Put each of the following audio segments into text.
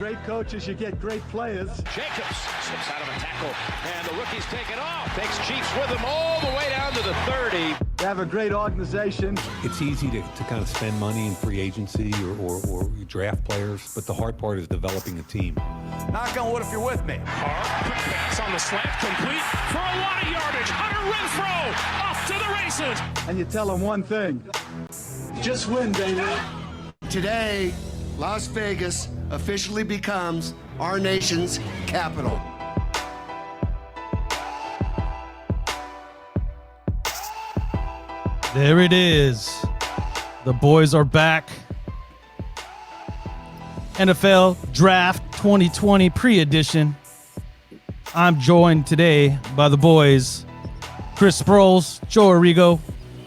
Great coaches, you get great players. Jacobs slips out of a tackle, and the rookie's taken off. Takes Chiefs with him all the way down to the 30. You have a great organization. It's easy to kind of spend money in free agency or draft players, but the hard part is developing a team. Knock on wood if you're with me. Hard, quick pass on the slant, complete for a lot of yardage. Hunter Renfrow off to the races. And you tell them one thing, just win, baby. Today, Las Vegas officially becomes our nation's capital. There it is. The boys are back. NFL Draft 2020 pre-edition. I'm joined today by the boys, Chris Sproles, Joe Arrigo.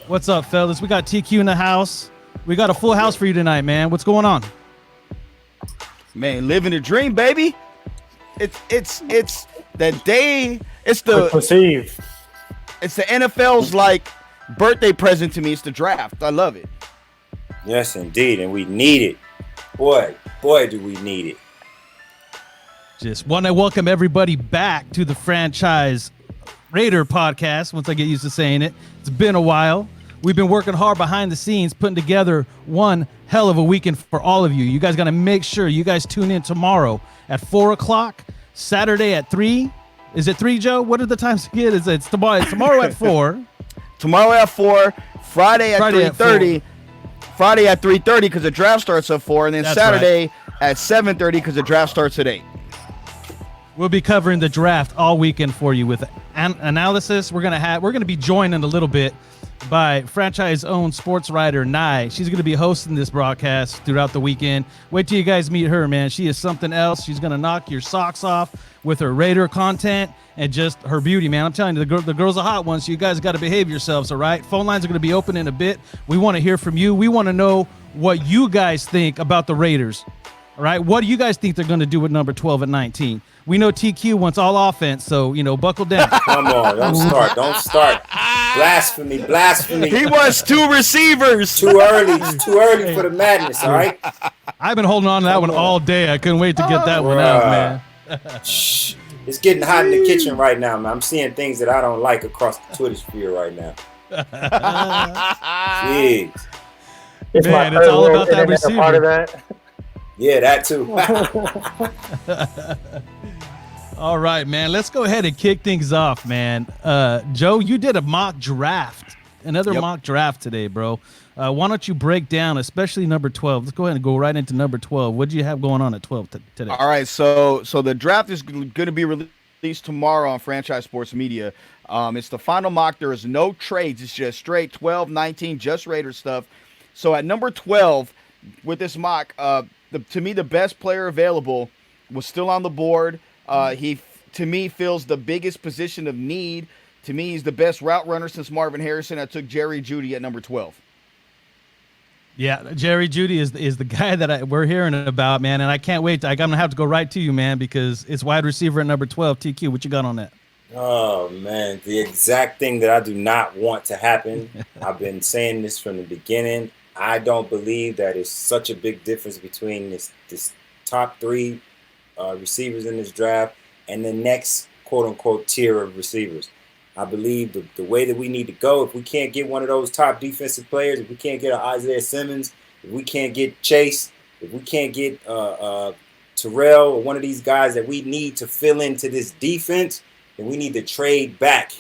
What's up, fellas? We got TQ in the house. We got a full house for you tonight, man. What's going on? Man, living the dream, baby. It's that day. It's the NFL's like birthday present to me. It's the draft. I love it. Yes, indeed, and we need it. Boy, do we need it. Just want to welcome everybody back to the Franchise Raider podcast. Once I get used to saying it, it's been a while. We've been working hard behind the scenes, putting together one hell of a weekend for all of you. You guys got to make sure you guys tune in tomorrow at 4 o'clock, Saturday at 3. Is it 3, Joe? What are the times again? It's tomorrow at 4. Tomorrow at 4, Friday at 3:30. Friday at 3:30 because the draft starts at 4, and then That's Saturday at 7:30 because the draft starts at 8. We'll be covering the draft all weekend for you with analysis. We're gonna be joined in a little bit by franchise-owned sports writer Nye. She's going to be hosting this broadcast throughout the weekend. Wait till you guys meet her, man. She is something else. She's going to knock your socks off with her Raider content and just her beauty, man. I'm telling you, the girl's a hot one, so you guys got to behave yourselves, all right? Phone lines are going to be open in a bit. We want to hear from you. We want to know what you guys think about the Raiders, all right? What do you guys think they're going to do with number 12 at 19? We know TQ wants all offense, so, buckle down. Come on, don't start. Blasphemy. He wants 2 receivers. Too early for the madness, all right? I've been holding on to that one all day. I couldn't wait to get that one out, man. Shh. It's getting hot in the kitchen right now, man. I'm seeing things that I don't like across the Twitter sphere right now. Jeez. It's all about that receiver. Part of that. Yeah, that too. All right, man. Let's go ahead and kick things off, man. Joe, you did a mock draft, mock draft today, bro. Why don't you break down, especially number 12? Let's go ahead and go right into number 12. What do you have going on at 12 today? All right, so the draft is going to be released tomorrow on Franchise Sports Media. It's the final mock. There is no trades. It's just straight 12, 19, just Raider stuff. So at number 12, with this mock, to me, the best player available was still on the board. He, to me, fills the biggest position of need. To me, he's the best route runner since Marvin Harrison. I took Jerry Jeudy at number 12. Yeah, Jerry Jeudy is the guy that we're hearing about, man, and I can't wait. I'm going to have to go right to you, man, because it's wide receiver at number 12. TQ, what you got on that? Oh, man, the exact thing that I do not want to happen. I've been saying this from the beginning. I don't believe that it's such a big difference between this top 3 receivers in this draft and the next quote-unquote tier of receivers. I believe the way that we need to go, if we can't get one of those top defensive players, if we can't get an Isaiah Simmons, if we can't get Chase, if we can't get Terrell or one of these guys that we need to fill into this defense, then we need to trade back.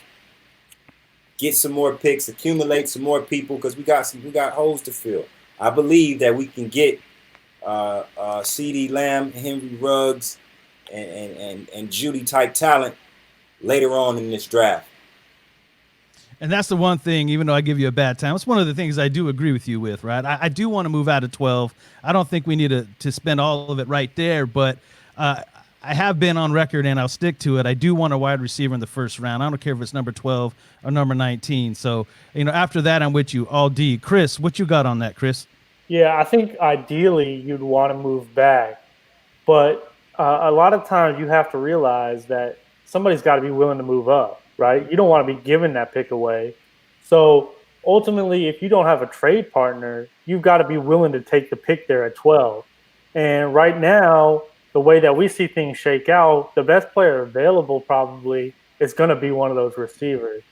Get some more picks, accumulate some more people because we got holes to fill. I believe that we can get CeeDee Lamb, Henry Ruggs, and Jeudy type talent later on in this draft. And that's the one thing, even though I give you a bad time, it's one of the things I do agree with you with, right? I do want to move out of 12. I don't think we need to spend all of it right there, but I have been on record, and I'll stick to it. I do want a wide receiver in the first round. I don't care if it's number 12 or number 19. So, after that, I'm with you all D. Chris, what you got on that, Chris? Yeah, I think ideally you'd want to move back. But a lot of times you have to realize that somebody's got to be willing to move up, right? You don't want to be giving that pick away. So ultimately, if you don't have a trade partner, you've got to be willing to take the pick there at 12. And right now, the way that we see things shake out, the best player available probably is going to be one of those receivers.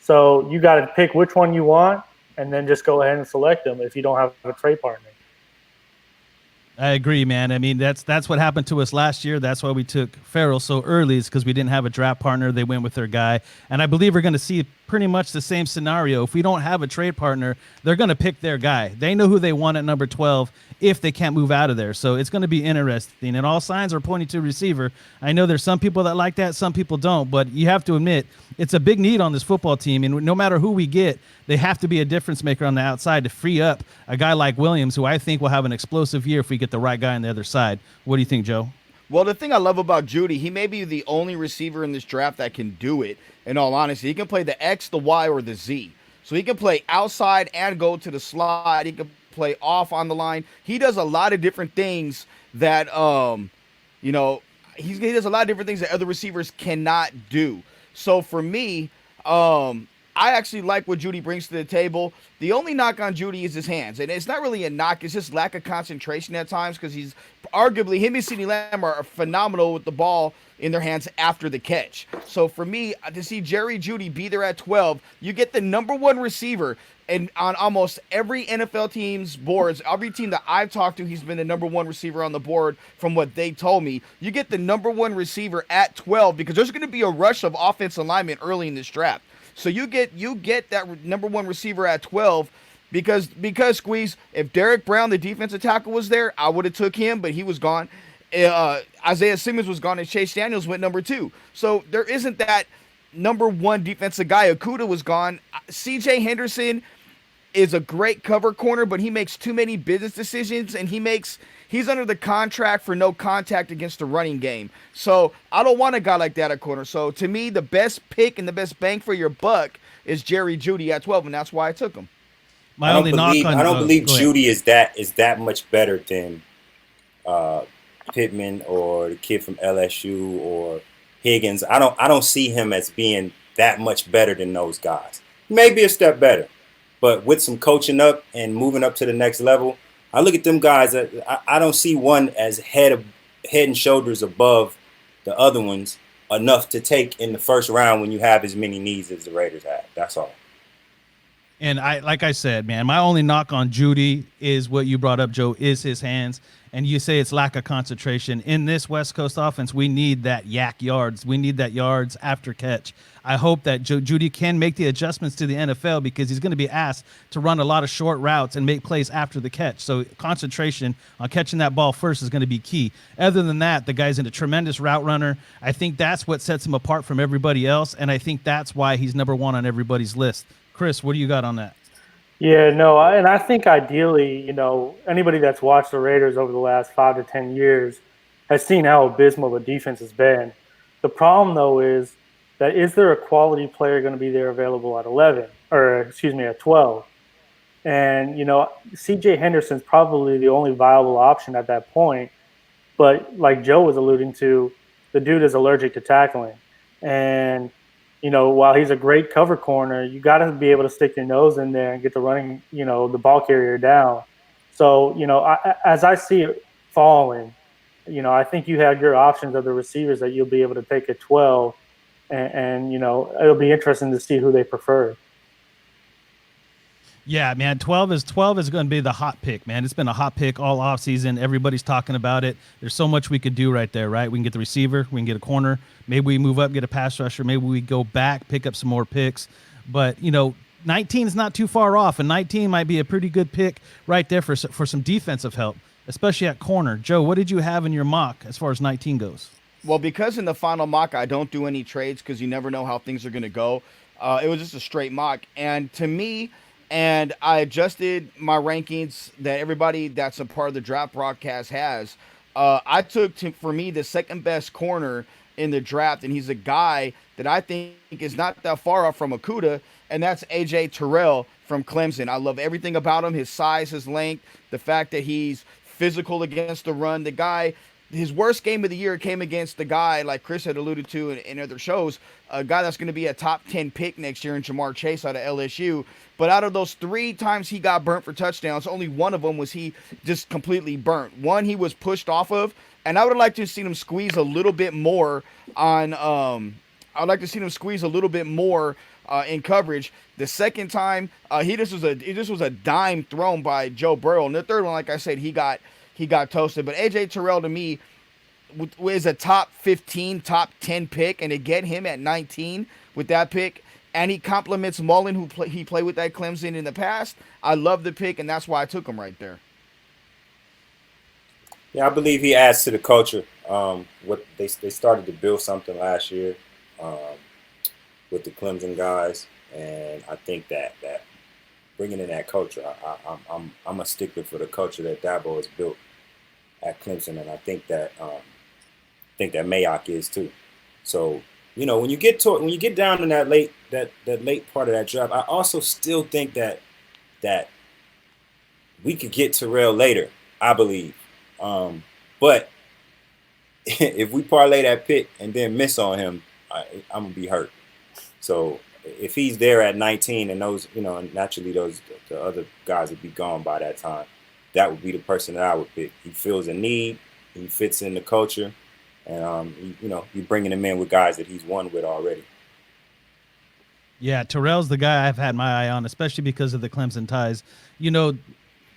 So you got to pick which one you want, and then just go ahead and select them if you don't have a trade partner. I agree, man. I mean, that's what happened to us last year. That's why we took Farrell so early, is because we didn't have a draft partner. They went with their guy. And I believe we're going to see pretty much the same scenario. If we don't have a trade partner, they're going to pick their guy. They know who they want at number 12 if they can't move out of there. So it's going to be interesting. And all signs are pointing to receiver. I know there's some people that like that, some people don't. But you have to admit, it's a big need on this football team. And no matter who we get, they have to be a difference maker on the outside to free up a guy like Williams, who I think will have an explosive year if we get the right guy on the other side. What do you think, Joe? Well, the thing I love about Judy, he may be the only receiver in this draft that can do it, in all honesty. He can play the X, the Y, or the Z. So he can play outside and go to the slide. He can play off on the line. He does a lot of different things that, he does a lot of different things that other receivers cannot do. So for me, I actually like what Judy brings to the table. The only knock on Judy is his hands. And it's not really a knock. It's just lack of concentration at times, because he's arguably, him and CeeDee Lamb are phenomenal with the ball in their hands after the catch. So for me, to see Jerry Jeudy be there at 12, you get the number one receiver. And on almost every NFL team's boards, every team that I've talked to, he's been the number one receiver on the board from what they told me. You get the number one receiver at 12 because there's going to be a rush of offensive linemen early in this draft. So you get that number one receiver at 12 because Squeeze, if Derek Brown, the defensive tackle, was there, I would have took him, but he was gone. Isaiah Simmons was gone, and Chase Daniels went number 2. So there isn't that number one defensive guy. Okudah was gone. C.J. Henderson is a great cover corner, but he makes too many business decisions, and he's under the contract for no contact against the running game. So I don't want a guy like that at corner. So to me, the best pick and the best bang for your buck is Jerry Jeudy at 12, and that's why I took him. I don't believe Jeudy is that much better than Pittman or the kid from LSU or Higgins. I don't see him as being that much better than those guys. Maybe a step better, but with some coaching up and moving up to the next level, I look at them guys. I don't see one as head and shoulders above the other ones enough to take in the first round when you have as many needs as the Raiders have. That's all. And like I said, man, my only knock on Jeudy is what you brought up, Joe, is his hands. And you say it's lack of concentration. In this West Coast offense, we need that yak yards. We need that yards after catch. I hope that Jeudy can make the adjustments to the NFL, because he's going to be asked to run a lot of short routes and make plays after the catch. So concentration on catching that ball first is going to be key. Other than that, the guy's a tremendous route runner. I think that's what sets him apart from everybody else, and I think that's why he's number one on everybody's list. Chris, what do you got on that? Yeah, no, and I think ideally, anybody that's watched the Raiders over the last 5 to 10 years has seen how abysmal the defense has been. The problem, though, is there a quality player going to be there available at 12? And, C.J. Henderson's probably the only viable option at that point. But like Joe was alluding to, the dude is allergic to tackling. And while he's a great cover corner, you got to be able to stick your nose in there and get the running, the ball carrier down. So, as I see it falling, I think you have your options of the receivers that you'll be able to take at 12, and it'll be interesting to see who they prefer. Yeah, man, 12 is going to be the hot pick, man. It's been a hot pick all offseason. Everybody's talking about it. There's so much we could do right there, right? We can get the receiver. We can get a corner. Maybe we move up, get a pass rusher. Maybe we go back, pick up some more picks. But, 19 is not too far off, and 19 might be a pretty good pick right there for some defensive help, especially at corner. Joe, what did you have in your mock as far as 19 goes? Well, because in the final mock, I don't do any trades because you never know how things are going to go. It was just a straight mock. And to me, and I adjusted my rankings that everybody that's a part of the draft broadcast has. I took, for me, the second best corner in the draft, and he's a guy that I think is not that far off from Okudah, and that's A.J. Terrell from Clemson. I love everything about him, his size, his length, the fact that he's physical against the run. The guy, his worst game of the year came against the guy, like Chris had alluded to in other shows, a guy that's going to be a top 10 pick next year in Jamar Chase out of LSU. But out of those 3 times he got burnt for touchdowns, only one of them was he just completely burnt. One he was pushed off of, and I would like to see him squeeze a little bit more on. I'd like to see him squeeze a little bit more in coverage. The second time, he just was a dime thrown by Joe Burrow. And the third one, like I said, he got toasted. But AJ Terrell to me was a top 15, top 10 pick, and to get him at 19 with that pick, and he compliments Mullen, who he played with at Clemson in the past. I love the pick, and that's why I took him right there. Yeah, I believe he adds to the culture. What they started to build something last year with the Clemson guys, and I think that bringing in that culture, I'm a stickler for the culture that Dabo has built at Clemson, and I think that Mayock is too. So, you know, when you get down in that late part of that draft, I also still think that we could get Terrell later, I believe. But if we parlay that pick and then miss on him, I'm gonna be hurt. So if he's there at 19 and those, you know, naturally the other guys would be gone by that time, that would be the person that I would pick. He feels a need, he fits in the culture, and you're bringing him in with guys that he's won with already. Yeah, Terrell's the guy I've had my eye on, especially because of the Clemson ties. You know,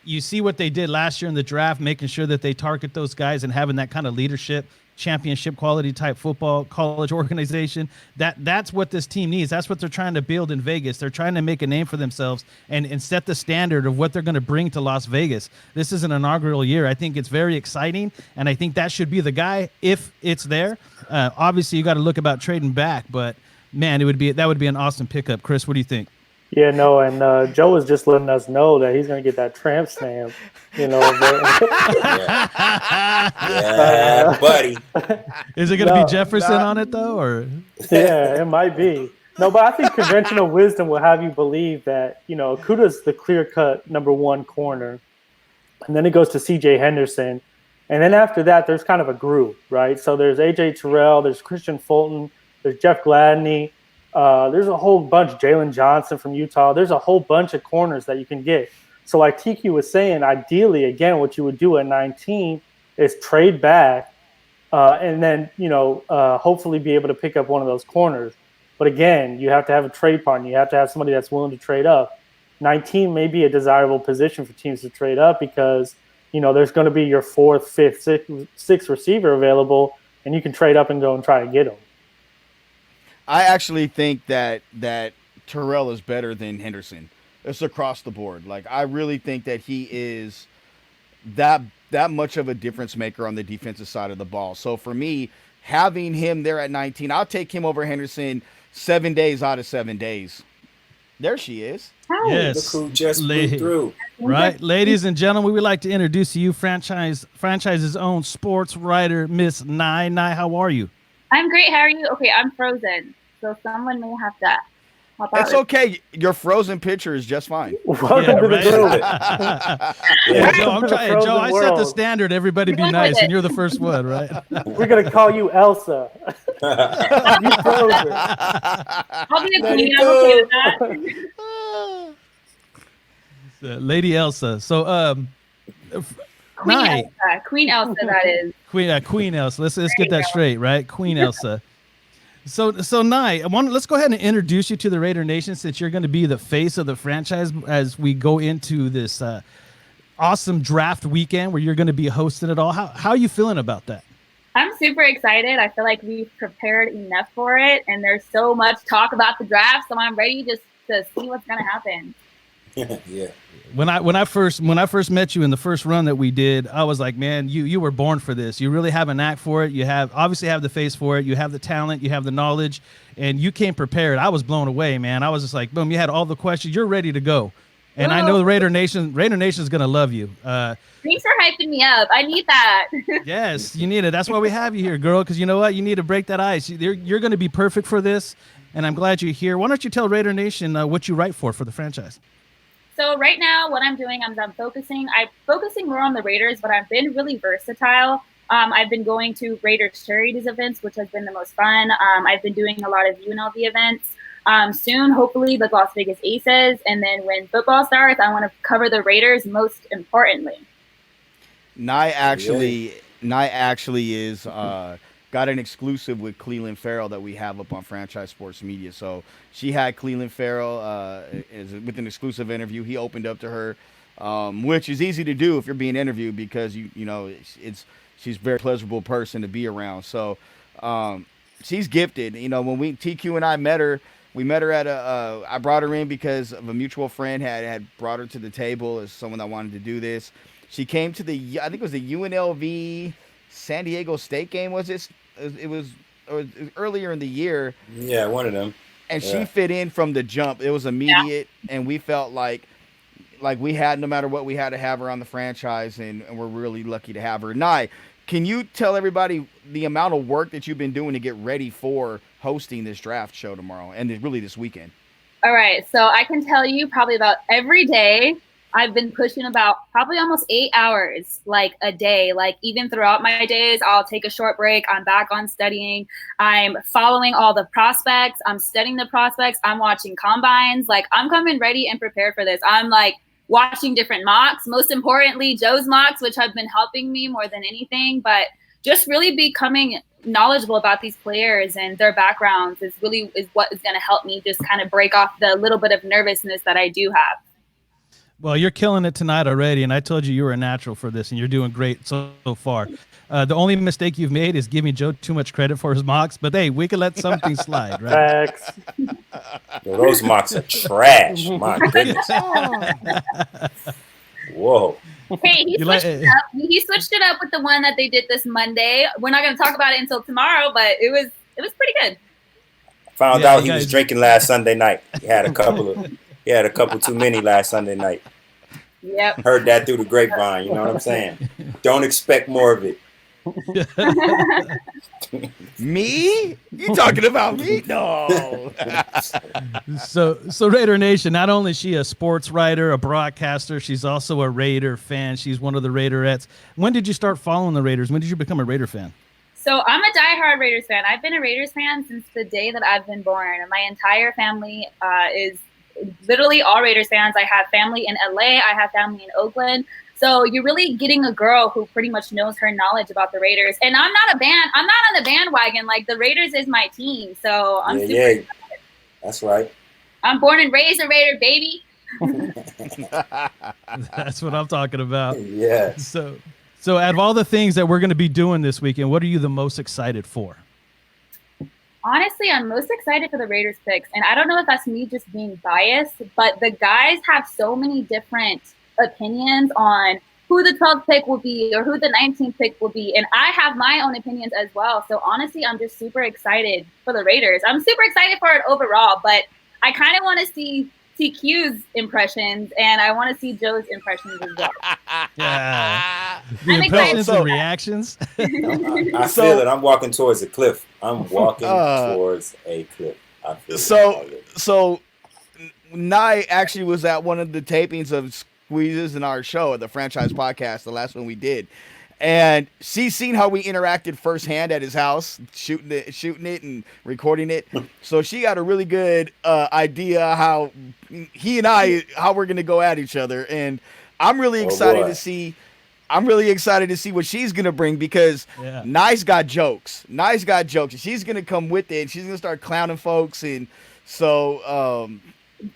you see what they did last year in the draft, making sure that they target those guys and having that kind of leadership, championship quality type football college organization. That's what this team needs. That's what they're trying to build in Vegas. They're trying to make a name for themselves and set the standard of what they're going to bring to Las Vegas. This is an inaugural year. I think it's very exciting, and I think that should be the guy if it's there. Obviously, you got to look about trading back, but man, that would be an awesome pickup. Chris, what do you think? Yeah, no, and Joe was just letting us know that he's going to get that tramp stamp, you know. Yeah, buddy. Is it going to be Jefferson on it, though? Or yeah, it might be. No, but I think conventional wisdom will have you believe that, you know, Okuda's the clear-cut number one corner, and then it goes to C.J. Henderson, and then after that, there's kind of a group, right? So there's A.J. Terrell, there's Christian Fulton, there's Jeff Gladney. There's a whole bunch, Jalen Johnson from Utah. There's a whole bunch of corners that you can get. So like TQ was saying, ideally, again, what you would do at 19 is trade back and then, you know, hopefully be able to pick up one of those corners. But again, you have to have a trade partner. You have to have somebody that's willing to trade up. 19 may be a desirable position for teams to trade up because, you know, there's going to be your fourth, fifth, sixth receiver available, and you can trade up and go and try to get them. I actually think that Terrell is better than Henderson. It's across the board. Like, I really think that he is that much of a difference maker on the defensive side of the ball. So for me, having him there at 19, I'll take him over Henderson 7 days out of 7 days. There she is. Yes, look who just blew through. Right, ladies and gentlemen, we would like to introduce to you franchise's own sports writer, Miss Nye. Nye, how are you? I'm great. How are you? Okay, I'm frozen, so someone may have to hop out. It's okay. Your frozen picture is just fine. Welcome to the group. Joe, I'm trying. Joe, I set the standard. Everybody be nice, and you're the first one, right? We're gonna call you Elsa. You frozen. I'll be a queen. I'm okay with that. Lady Elsa. So, Queen Elsa, that is. Queen Elsa. Let's get that straight, right? Queen Elsa. So Nye, let's go ahead and introduce you to the Raider Nation, since you're going to be the face of the franchise as we go into this awesome draft weekend where you're going to be hosting it all. How are you feeling about that? I'm super excited. I feel like we've prepared enough for it, and there's so much talk about the draft, so I'm ready just to see what's going to happen. Yeah. When I first met you in the first run that we did, I was like, man, you were born for this. You really have a knack for it. You obviously have the face for it. You have the talent. You have the knowledge, and you came prepared. I was blown away, man. I was just like, boom, you had all the questions. You're ready to go. And I know the Raider Nation is going to love you. Thanks for hyping me up. I need that. Yes, you need it. That's why we have you here, girl, because you know what? You need to break that ice. You're going to be perfect for this, and I'm glad you're here. Why don't you tell Raider Nation what you write for the franchise? So right now, what I'm doing is I'm focusing more on the Raiders, but I've been really versatile. I've been going to Raiders charities events, which has been the most fun. I've been doing a lot of UNLV events. Soon, hopefully, the Las Vegas Aces. And then when football starts, I want to cover the Raiders most importantly. Nye actually Nye actually is got an exclusive with Cleveland Farrell that we have up on Franchise Sports Media. So she had Cleveland Farrell with an exclusive interview. He opened up to her, which is easy to do if you're being interviewed because she's a very pleasurable person to be around. So she's gifted. When TQ and I met her, we met her at I brought her in because of a mutual friend had brought her to the table as someone that wanted to do this. She came to I think it was the UNLV San Diego State game, was it? It was earlier in the year. Yeah, one of them. And she fit in from the jump. It was immediate, and we felt like we had, no matter what, we had to have her on the franchise, and we're really lucky to have her. Nye, can you tell everybody the amount of work that you've been doing to get ready for hosting this draft show tomorrow and really this weekend? All right, so I can tell you probably about every day I've been pushing about probably almost 8 hours, like a day. Like even throughout my days, I'll take a short break. I'm back on studying. I'm following all the prospects. I'm studying the prospects. I'm watching combines. Like I'm coming ready and prepared for this. I'm like watching different mocks, most importantly, Joe's mocks, which have been helping me more than anything, but just really becoming knowledgeable about these players and their backgrounds is what is going to help me just kind of break off the little bit of nervousness that I do have. Well, you're killing it tonight already, and I told you were a natural for this, and you're doing great so far. The only mistake you've made is giving Joe too much credit for his mocks, but hey, we can let something slide, right? Facts. Yo, those mocks are trash. My goodness. Whoa. Hey, he switched it up with the one that they did this Monday. We're not going to talk about it until tomorrow, but it was pretty good. Found out he was drinking last Sunday night. He had a couple too many last Sunday night. Yep. Heard that through the grapevine. You know what I'm saying? Don't expect more of it. Me? You talking about me? No. So Raider Nation, not only is she a sports writer, a broadcaster, she's also a Raider fan. She's one of the Raiderettes. When did you start following the Raiders? When did you become a Raider fan? So I'm a diehard Raiders fan. I've been a Raiders fan since the day that I've been born. My entire family is literally all Raiders fans. I have family in LA. I have family in Oakland. So you're really getting a girl who pretty much knows her knowledge about the Raiders. And I'm not on the bandwagon. Like the Raiders is my team. So I'm super excited. That's right. I'm born and raised a Raider, baby. That's what I'm talking about. Yeah. So out of all the things that we're going to be doing this weekend, what are you the most excited for? Honestly, I'm most excited for the Raiders picks. And I don't know if that's me just being biased, but the guys have so many different opinions on who the 12th pick will be or who the 19th pick will be. And I have my own opinions as well. So honestly, I'm just super excited for the Raiders. I'm super excited for it overall, but I kind of want to see TQ's impressions and I want to see Joe's impressions as well. Yeah. The impressions and reactions. I feel it. I'm walking towards a cliff. I'm walking towards a cliff. I feel so Nye actually was at one of the tapings of Squeezes in our show at the Franchise Podcast, the last one we did. And she's seen how we interacted firsthand at his house, shooting it and recording it. So she got a really good idea how we're going to go at each other. And I'm really excited to see what she's going to bring because Nye's got jokes. She's going to come with it. And she's going to start clowning folks. And so,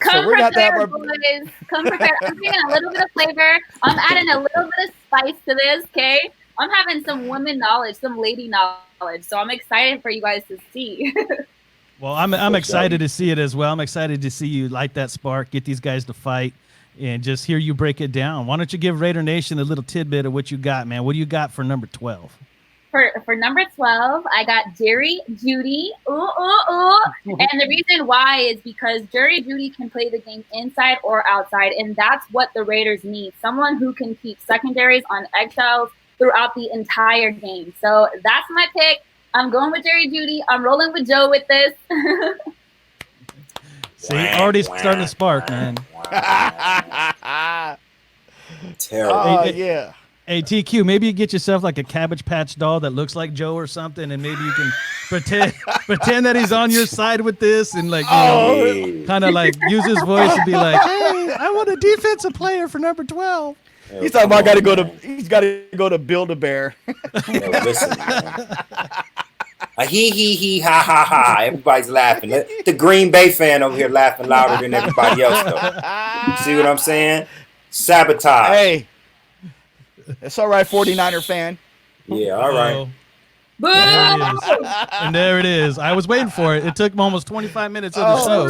Come prepared, boys. Come prepared. I'm bringing a little bit of flavor. I'm adding a little bit of spice to this, okay? I'm having some women knowledge, some lady knowledge. So I'm excited for you guys to see. Well, I'm excited to see it as well. I'm excited to see you light that spark, get these guys to fight, and just hear you break it down. Why don't you give Raider Nation a little tidbit of what you got, man? What do you got for number 12? For number 12, I got Jerry Jeudy. And the reason why is because Jerry Jeudy can play the game inside or outside, and that's what the Raiders need. Someone who can keep secondaries on eggshells throughout the entire game. So that's my pick. I'm going with Jerry Jeudy. I'm rolling with Joe with this. See, already starting to spark, man. Terrible. Yeah. Hey, TQ, maybe you get yourself like a Cabbage Patch doll that looks like Joe or something, and maybe you can pretend that he's on your side with this and like, kind of like use his voice and be like, hey, I want a defensive player for number 12. He's talking about he's got to go to Build-A-Bear. Yo, listen, man. He, ha, ha, ha. Everybody's laughing. The Green Bay fan over here laughing louder than everybody else, though. See what I'm saying? Sabotage. Hey, it's all right, 49er fan. Yeah, all right. Boo! And there it is. I was waiting for it. It took almost 25 minutes of the show.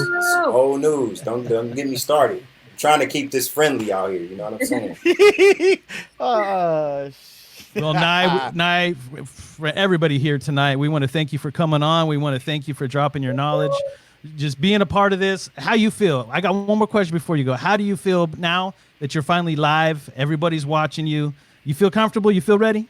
Old news. Don't get me started. I'm trying to keep this friendly out here. You know what I'm saying? Well, Nye, for everybody here tonight, we want to thank you for coming on. We want to thank you for dropping your knowledge, just being a part of this. How you feel? I got one more question before you go. How do you feel now that you're finally live? Everybody's watching you. You feel comfortable? You feel ready?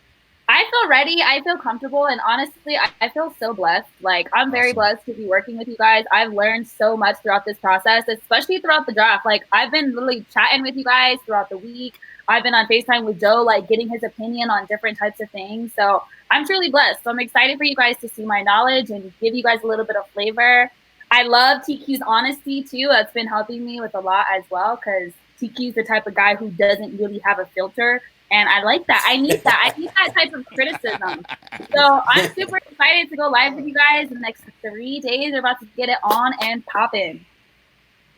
I feel ready. I feel comfortable. And honestly, I feel so blessed. Like, I'm very blessed to be working with you guys. I've learned so much throughout this process, especially throughout the draft. Like, I've been literally chatting with you guys throughout the week. I've been on FaceTime with Joe, like, getting his opinion on different types of things. So I'm truly blessed. So I'm excited for you guys to see my knowledge and give you guys a little bit of flavor. I love TQ's honesty, too. That's been helping me with a lot as well, because TQ's the type of guy who doesn't really have a filter. And I like that. I need that. I need that type of criticism. So I'm super excited to go live with you guys in the next 3 days. We're about to get it on and popping.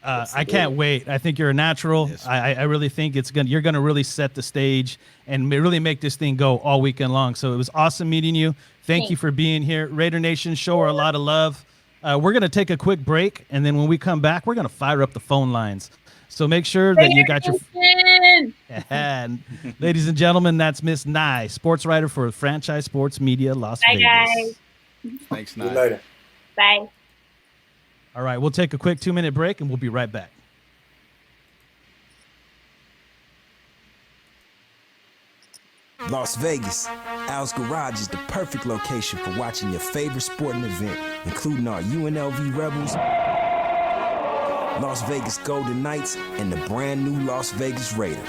I can't wait. I think you're a natural. Yes. I really think you're gonna really set the stage and really make this thing go all weekend long. So it was awesome meeting you. Thank you for being here. Raider Nation, show her a lot of love. We're gonna take a quick break, and then when we come back, we're gonna fire up the phone lines. So make sure that you got your. And ladies and gentlemen, that's Miss Nye, sports writer for Franchise Sports Media Las Vegas. Bye, guys. Thanks, Nye. See you later. Bye. All right, we'll take a quick 2-minute break, and we'll be right back. Las Vegas, Al's Garage is the perfect location for watching your favorite sporting event, including our UNLV Rebels, Las Vegas Golden Knights, and the brand new Las Vegas Raiders.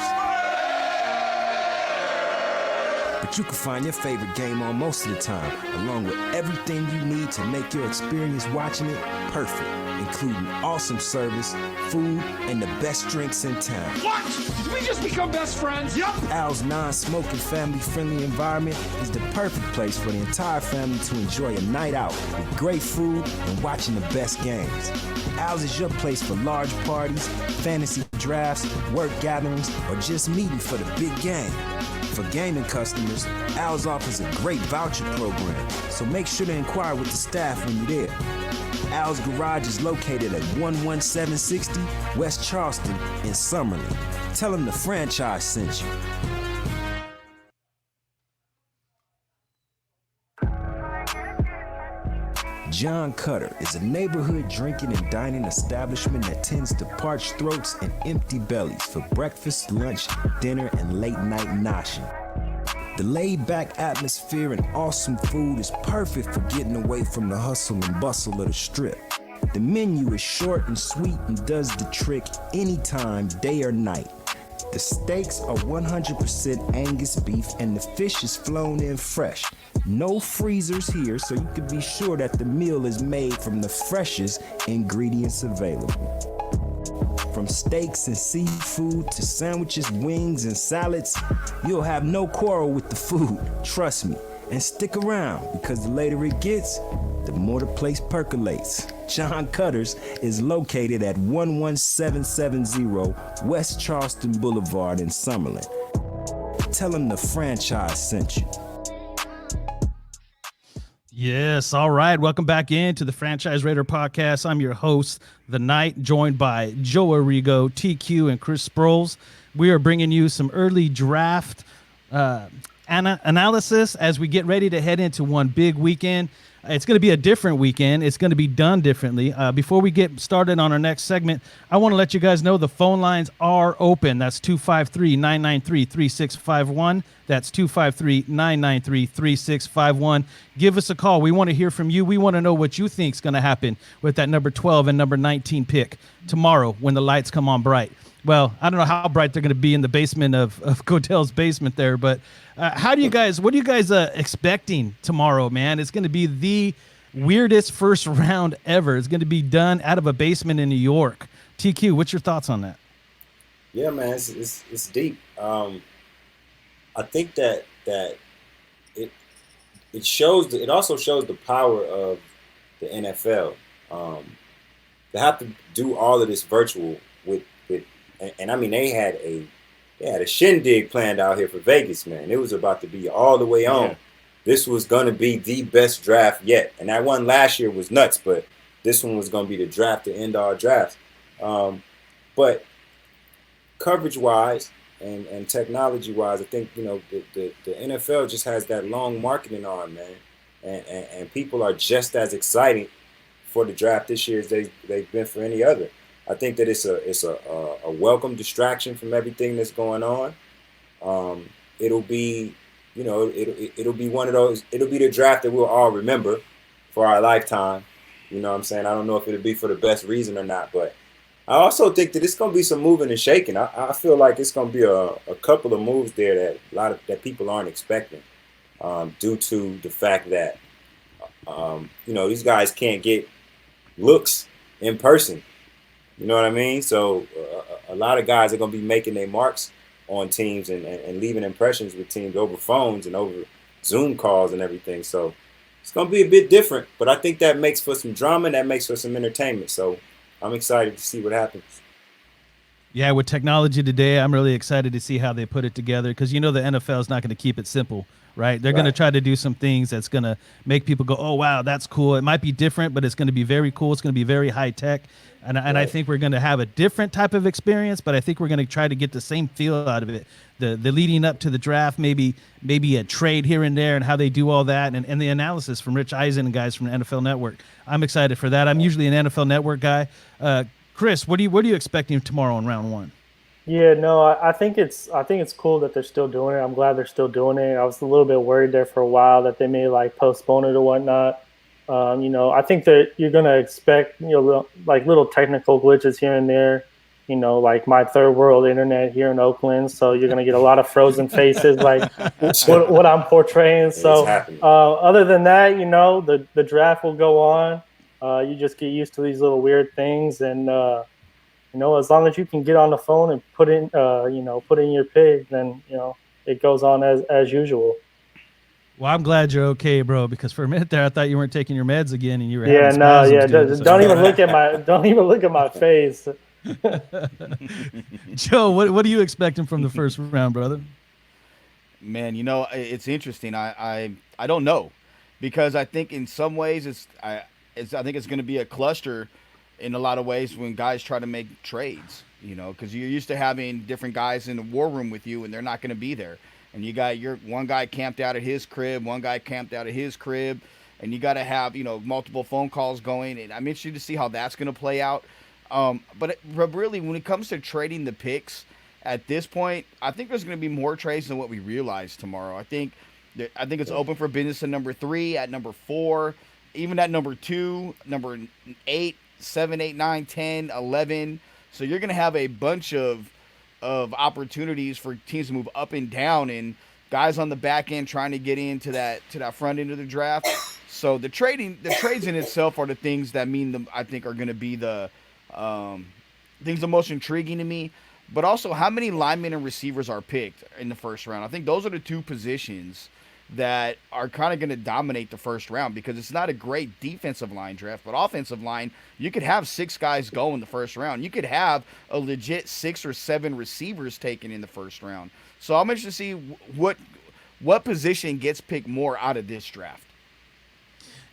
But you can find your favorite game on most of the time, along with everything you need to make your experience watching it perfect, including awesome service, food, and the best drinks in town. What? Did we just become best friends? Yup. Al's non-smoking, family-friendly environment is the perfect place for the entire family to enjoy a night out with great food and watching the best games. Al's is your place for large parties, fantasy drafts, work gatherings, or just meeting for the big game. For gaming customers, Al's offers a great voucher program, so make sure to inquire with the staff when you're there. Al's Garage is located at 11760 West Charleston in Summerlin. Tell them the franchise sent you. John Cutter is a neighborhood drinking and dining establishment that tends to parched throats and empty bellies for breakfast, lunch, dinner, and late night noshing. The laid-back atmosphere and awesome food is perfect for getting away from the hustle and bustle of the strip. The menu is short and sweet and does the trick anytime, day or night. The steaks are 100% Angus beef and the fish is flown in fresh. No freezers here, so you can be sure that the meal is made from the freshest ingredients available. From steaks and seafood to sandwiches, wings, and salads, you'll have no quarrel with the food, trust me. And stick around, because the later it gets, the more the place percolates. John Cutter's is located at 11770 West Charleston Boulevard in Summerlin. Tell them the franchise sent you. Yes, all right. Welcome back into the Franchise Raider Podcast. I'm your host, The Knight, joined by Joe Arrigo, TQ, and Chris Sproles. We are bringing you some early draft analysis as we get ready to head into one big weekend. It's going to be a different weekend. It's going to be done differently. Before we get started on our next segment, I want to let you guys know the phone lines are open. That's 253-993-3651. That's 253-993-3651. Give us a call. We want to hear from you. We want to know what you think is going to happen with that number 12 and number 19 pick tomorrow when the lights come on bright. Well, I don't know how bright they're going to be in the basement of Godell's basement there, but what are you guys expecting tomorrow, man? It's going to be the weirdest first round ever. It's going to be done out of a basement in New York. TQ, what's your thoughts on that? Yeah, man, it's deep. I think that it it also shows the power of the NFL. They have to do all of this virtual with and I mean they had a shindig planned out here for Vegas, man. It was about to be all the way on. Yeah. This was gonna be the best draft yet, and that one last year was nuts, but this one was gonna be the draft to end all drafts. But coverage wise and technology wise, I think the NFL just has that long marketing arm, man, and people are just as excited for the draft this year as they've been for any other. I think that it's a welcome distraction from everything that's going on. It'll be it'll be one of those. It'll be the draft that we'll all remember for our lifetime. You know what I'm saying? I don't know if it'll be for the best reason or not, but I also think that it's going to be some moving and shaking. I feel like it's going to be a couple of moves there that people aren't expecting, due to the fact that these guys can't get looks in person. You know what I mean? So a lot of guys are going to be making their marks on teams and leaving impressions with teams over phones and over Zoom calls and everything. So it's going to be a bit different, but I think that makes for some drama and that makes for some entertainment. So I'm excited to see what happens. Yeah, with technology today, I'm really excited to see how they put it together because the NFL is not going to keep it simple, right? They're going to try to do some things that's going to make people go, oh, wow, that's cool. It might be different, but it's going to be very cool. It's going to be very high tech. And I think we're going to have a different type of experience, but I think we're going to try to get the same feel out of it. The leading up to the draft, maybe a trade here and there and how they do all that and the analysis from Rich Eisen and guys from the NFL Network. I'm excited for that. I'm usually an NFL Network guy. Chris, what are you expecting tomorrow in round one? Yeah, no, I think it's cool that they're still doing it. I'm glad they're still doing it. I was a little bit worried there for a while that they may postpone it or whatnot. I think that you're gonna expect little technical glitches here and there. Like my third world internet here in Oakland, so you're gonna get a lot of frozen faces, like what I'm portraying. So other than that, the draft will go on. You just get used to these little weird things, and as long as you can get on the phone and put in your pick, then it goes on as usual. Well, I'm glad you're okay, bro, because for a minute there I thought you weren't taking your meds again and you were having spasms, dude. Don't even look at my face. Joe, what are you expecting from the first round, brother? Man, it's interesting. I don't know, because I think in some ways I think it's going to be a cluster in a lot of ways when guys try to make trades. Because you're used to having different guys in the war room with you, and they're not going to be there. And you got one guy camped out at his crib, one guy camped out at his crib, and you got to have multiple phone calls going. And I'm interested to see how that's going to play out. But really, when it comes to trading the picks at this point, I think there's going to be more trades than what we realize tomorrow. I think it's open for business at number 3, at number 4, even at number 2, number 8, 7, 8, 9, 10, 11. So you're going to have a bunch of opportunities for teams to move up and down, and guys on the back end trying to get into that front end of the draft. So the trades in itself are the things that I think are going to be the things the most intriguing to me. But also, how many linemen and receivers are picked in the first round? I think those are the two positions that are kind of going to dominate the first round, because it's not a great defensive line draft, but offensive line, you could have 6 guys go in the first round. You could have a legit 6 or 7 receivers taken in the first round. So I'm interested to see what position gets picked more out of this draft.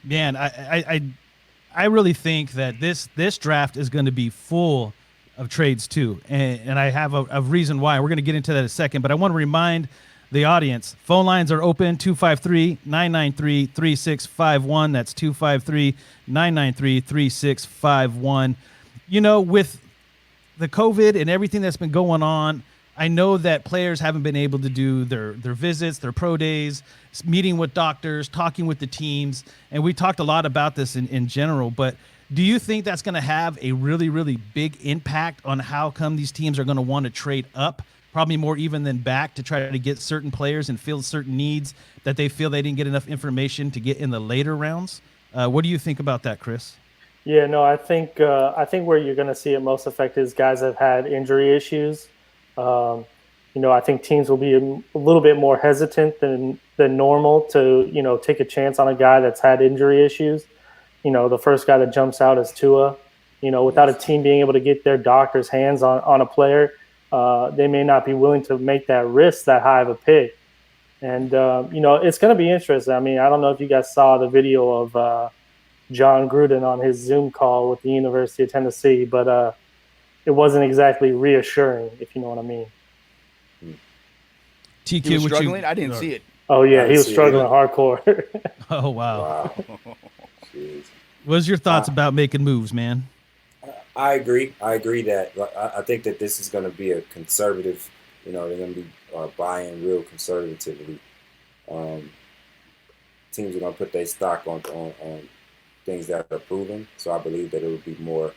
Man, I really think that this draft is going to be full of trades too, and I have a reason why. We're going to get into that in a second, but I want to remind the audience, phone lines are open, 253-993-3651. That's 253-993-3651. With the COVID and everything that's been going on, I know that players haven't been able to do their visits, their pro days, meeting with doctors, talking with the teams, and we talked a lot about this in general, but do you think that's going to have a really, really big impact on how come these teams are going to want to trade up, probably more even than back, to try to get certain players and fill certain needs that they feel they didn't get enough information to get in the later rounds? What do you think about that, Chris? Yeah, no, I think where you're going to see it most affected is guys that have had injury issues. I think teams will be a little bit more hesitant than normal to, take a chance on a guy that's had injury issues. The first guy that jumps out is Tua. Without a team being able to get their doctor's hands on a player, they may not be willing to make that risk that high of a pick. And, it's going to be interesting. I mean, I don't know if you guys saw the video of John Gruden on his Zoom call with the University of Tennessee, but it wasn't exactly reassuring, if you know what I mean. TQ, he was struggling? I didn't see it. Oh, yeah, he was struggling hardcore. Oh, wow. Jeez. What's your thoughts about making moves, man? I agree. I agree that I think that this is going to be a conservative, they're going to be buying real conservatively. Teams are going to put their stock on things that are proven. So I believe that it will be more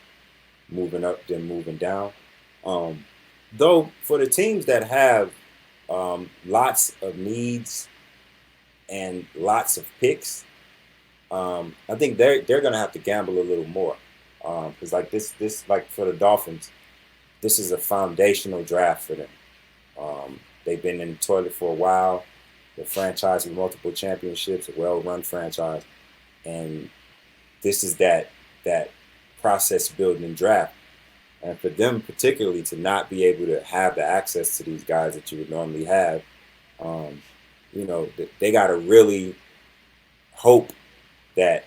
moving up than moving down. Though for the teams that have lots of needs and lots of picks, I think they're going to have to gamble a little more. Because like this like for the Dolphins, this is a foundational draft for them. They've been in the toilet for a while. The franchise with multiple championships, a well-run franchise, and this is that process building and draft. And for them particularly to not be able to have the access to these guys that you would normally have, they got to really hope that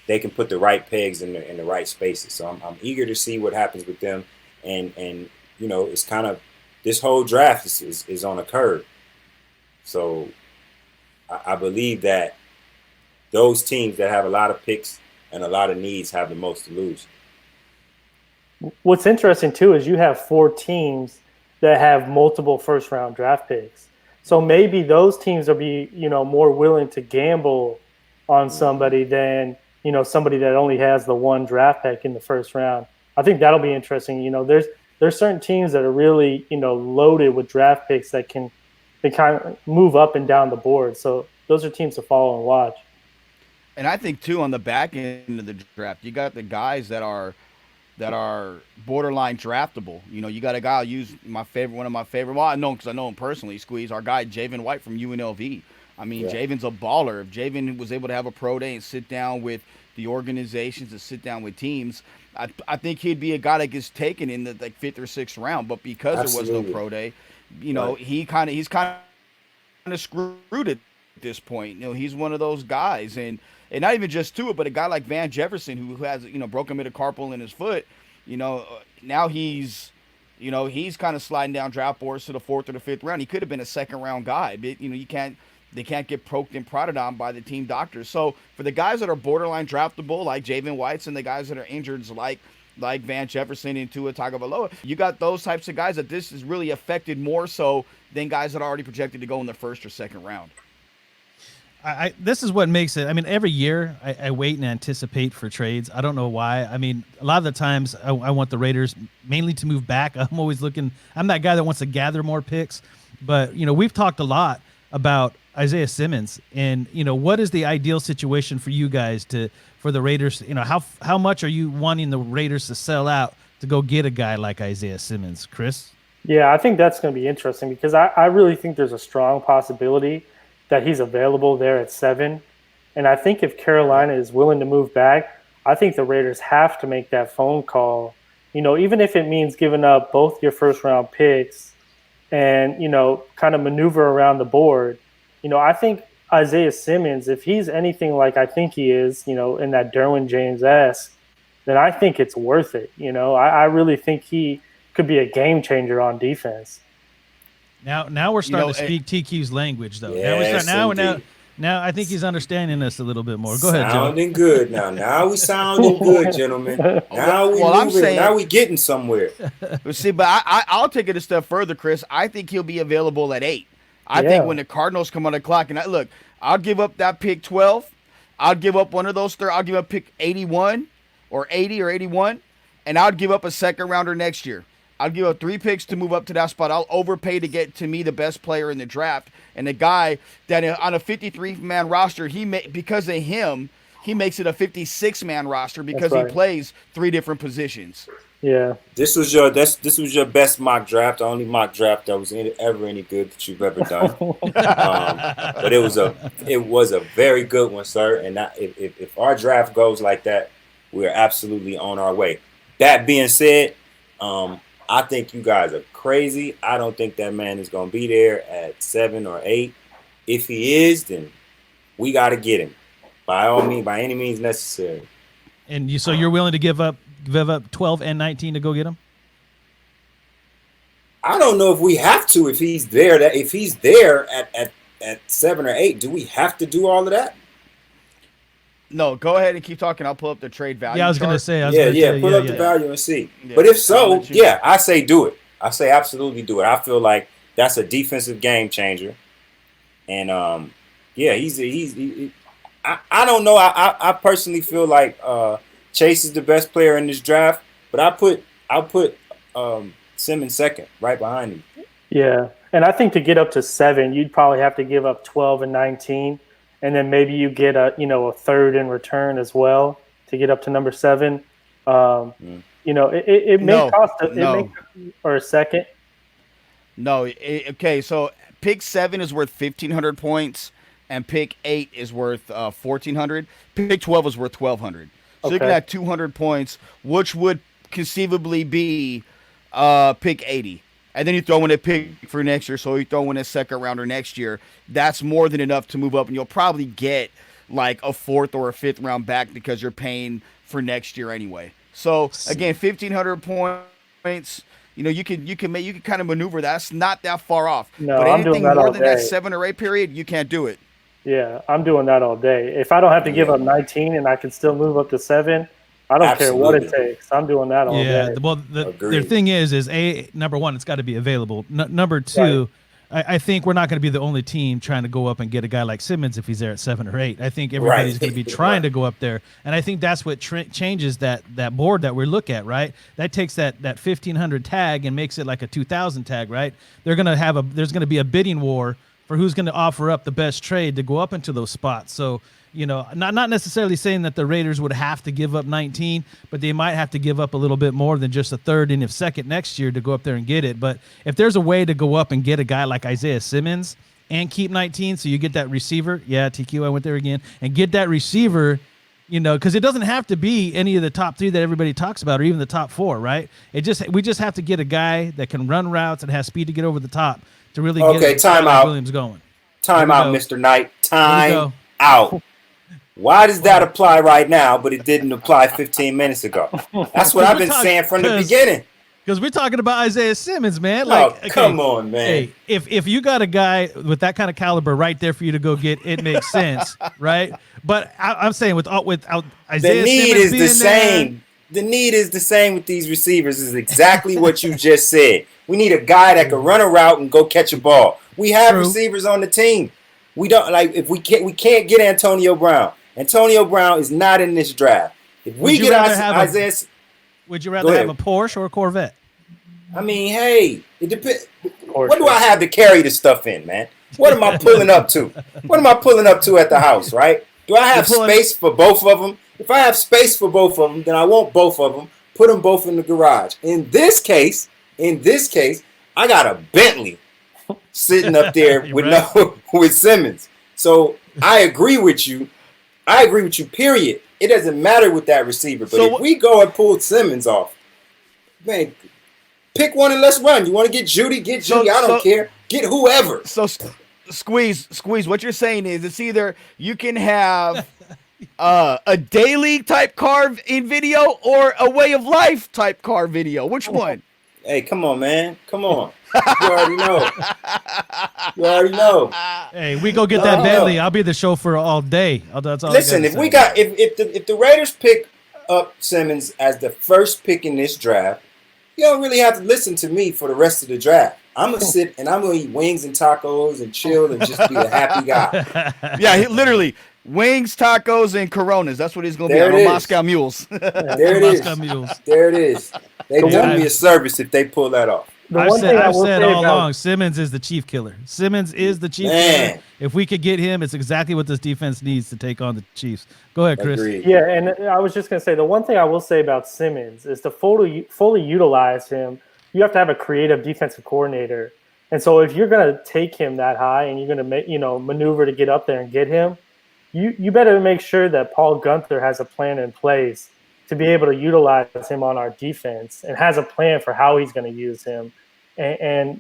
they can put the right pegs in the right spaces. So I'm eager to see what happens with them. And it's kind of, this whole draft is on a curve. So I believe that those teams that have a lot of picks and a lot of needs have the most to lose. What's interesting, too, is you have 4 teams that have multiple first-round draft picks. So maybe those teams will be, more willing to gamble on somebody than, somebody that only has the 1 draft pick in the first round. I think that'll be interesting. There's certain teams that are really, loaded with draft picks that can kind of move up and down the board. So those are teams to follow and watch. And I think too, on the back end of the draft, you got the guys that are borderline draftable. You got a guy I'll use one of my favorite. Well, I know because I know him personally. Squeeze, our guy Javen White from UNLV. I mean, yeah. Javen's a baller. If Javen was able to have a pro day and sit down with the organizations and sit down with teams, I think he'd be a guy that gets taken in the 5th or 6th round. But because Absolutely. There was no pro day, right. he's kind of screwed at this point. He's one of those guys, and not even just Tua, but a guy like Van Jefferson who has broken metacarpal in his foot. Now he's kind of sliding down draft boards to the 4th or the 5th round. He could have been a 2nd round guy, but they can't get poked and prodded on by the team doctors. So for the guys that are borderline draftable, like Javen Whites, and the guys that are injured, like Van Jefferson and Tua Tagovailoa, you got those types of guys that this is really affected more so than guys that are already projected to go in the 1st or 2nd round. This is what makes it. I mean, every year I wait and anticipate for trades. I don't know why. I mean, a lot of the times I want the Raiders mainly to move back. I'm always looking. I'm that guy that wants to gather more picks. But, we've talked a lot about Isaiah Simmons and, what is the ideal situation for you guys for the Raiders? How much are you wanting the Raiders to sell out to go get a guy like Isaiah Simmons, Chris? Yeah, I think that's going to be interesting because I really think there's a strong possibility that he's available there at 7. And I think if Carolina is willing to move back, I think the Raiders have to make that phone call, even if it means giving up both your 1st-round picks and, kind of maneuver around the board. I think Isaiah Simmons, if he's anything like I think he is, in that Derwin James-esque, then I think it's worth it. I really think he could be a game changer on defense. Now we're starting to speak TQ's language, though. Yes, now I think he's understanding us a little bit more. Go ahead, Joe. Sounding good now. Now we sounding good, gentlemen. Now we getting somewhere. See, but I'll take it a step further, Chris. I think he'll be available at 8. I think when the Cardinals come on the clock, and I'll give up that pick 12. I'll give up one of those 3. I'll give up pick 81 or 80 or 81, and I'll give up a 2nd rounder next year. I'll give up 3 picks to move up to that spot. I'll overpay to get, to me, the best player in the draft. And the guy that on a 53-man roster, because of him, he makes it a 56-man roster because he plays 3 different positions. Yeah. This was your best mock draft, the only mock draft that was ever any good that you've ever done. But it was a very good one, sir. And if our draft goes like that, we're absolutely on our way. That being said, I think you guys are crazy. I don't think that man is going to be there at 7 or 8. If he is, then we got to get him by all means, by any means necessary. And so you're willing to give up 12 and 19 to go get him? I don't know if we have to. If he's there, at 7 or 8, do we have to do all of that? No, go ahead and keep talking. I'll pull up the trade value. Yeah, I was going to say. Pull up the value and see. Yeah. But if so, I say do it. I say absolutely do it. I feel like that's a defensive game changer. And I don't know. I personally feel like Chase is the best player in this draft, but I'll put Simmons second, right behind him. Yeah, and I think to get up to 7, you'd probably have to give up 12 and 19. And then maybe you get a third in return as well to get up to number 7. It may cost or a second. No, okay. So pick 7 is worth 1,500 points, and pick 8 is worth 1,400. Pick 12 is worth 1,200. So you can have 200 points, which would conceivably be pick 80. And then you throw in a pick for next year, so you throw in a second rounder next year. That's more than enough to move up, and you'll probably get like a 4th or a 5th round back because you're paying for next year anyway. So again, 1,500 points. You can kind of maneuver. That's not that far off. No, but I'm doing anything that more all than day. that 7 or 8 period, you can't do it. Yeah, I'm doing that all day. If I don't have to give up 19 and I can still move up to 7, I don't care what it takes. I'm doing that all day. Yeah. Well, the thing is number one, it's got to be available. Number two, right. I think we're not going to be the only team trying to go up and get a guy like Simmons if he's there at 7 or 8. I think everybody's going to be trying to go up there, and I think that's what changes that board that we look at. Right, that takes that 1,500 tag and makes it like a 2,000 tag. Right, there's going to be a bidding war for who's going to offer up the best trade to go up into those spots. So. Not necessarily saying that the Raiders would have to give up 19, but they might have to give up a little bit more than just a third and if second next year to go up there and get it. But if there's a way to go up and get a guy like Isaiah Simmons and keep 19, so you get that receiver, TQ, I went there again, and get that receiver, because it doesn't have to be any of the top 3 that everybody talks about or even the top 4, right? We just have to get a guy that can run routes and has speed to get over the top to really get time out. Williams going. Time out, Mr. Knight. Time out. Why does that apply right now, but it didn't apply 15 minutes ago? That's what I've been saying from the beginning. Because we're talking about Isaiah Simmons, man. Come on, man. Hey, if you got a guy with that kind of caliber right there for you to go get, it makes sense, right? But I'm saying without Isaiah the need Simmons is the same. The need is the same with these receivers. Is exactly what you just said. We need a guy that can run a route and go catch a ball. We have receivers on the team. We don't we can't get Antonio Brown. Antonio Brown is not in this draft. If we get Isaiah, would you rather have a Porsche or a Corvette? I mean, hey, it depends. What do I have to carry this stuff in, man? What am I pulling up to? What am I pulling up to at the house, right? Do I have space for both of them? If I have space for both of them, then I want both of them. Put them both in the garage. In this case, I got a Bentley sitting up there with Simmons. So I agree with you. Period. It doesn't matter with that receiver. But if we go and pull Simmons off, man, pick one and let's run. You want to get Judy? Get Judy. I don't care. Get whoever. So squeeze. What you're saying is it's either you can have a daily type car in video or a way of life type car video. Which one? Hey, come on, man. Come on. You already know. Hey, we go get that Bentley. I'll be the chauffeur all day. That's all. Listen, if the Raiders pick up Simmons as the first pick in this draft, you don't really have to listen to me for the rest of the draft. I'm gonna sit and I'm gonna eat wings and tacos and chill and just be a happy guy. Yeah, literally wings, tacos, and Coronas. That's what he's gonna be on Moscow Mules. There it is. They do me a service if they pull that off. I've one thing I will said say all about- along, Simmons is the chief killer. Simmons is the chief Man. killer. If we could get him, it's exactly what this defense needs to take on the Chiefs. Go ahead, Chris. Agreed. Yeah, and I was just going to say the one thing I will say about Simmons is to fully utilize him, you have to have a creative defensive coordinator. And so if you're going to take him that high and you're going to maneuver to get up there and get him, you better make sure that Paul Gunther has a plan in place to be able to utilize him on our defense and has a plan for how he's going to use him. And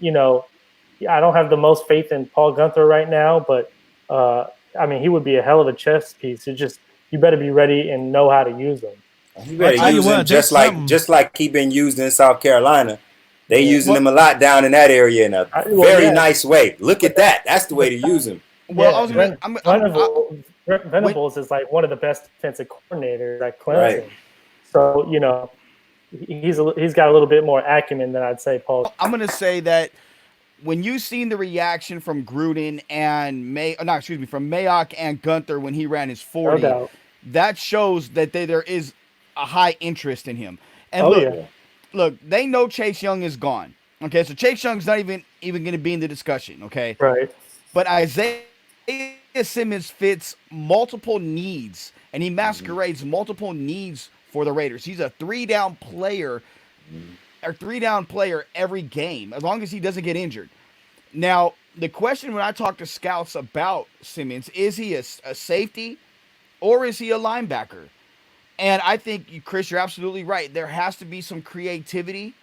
I don't have the most faith in Paul Gunther right now, but he would be a hell of a chess piece. You better be ready and know how to use him. You better use him just like he been used in South Carolina. They using him a lot down in that area in a very nice way. Look at that. That's the way to use him. Well, Venables is like one of the best defensive coordinators at Clemson. Right. So, he's got a little bit more acumen than I'd say Paul. I'm going to say that when you seen the reaction from Gruden and from Mayock and Gunther when he ran his 40, that shows that there is a high interest in him. And look, they know Chase Young is gone. Okay, so Chase Young's not even going to be in the discussion. Okay, right. But Isaiah Simmons fits multiple needs, and he masquerades multiple needs for the Raiders. He's a three-down player every game, as long as he doesn't get injured. Now, the question when I talk to scouts about Simmons, is he a safety or is he a linebacker? And I think, Chris, you're absolutely right. There has to be some creativity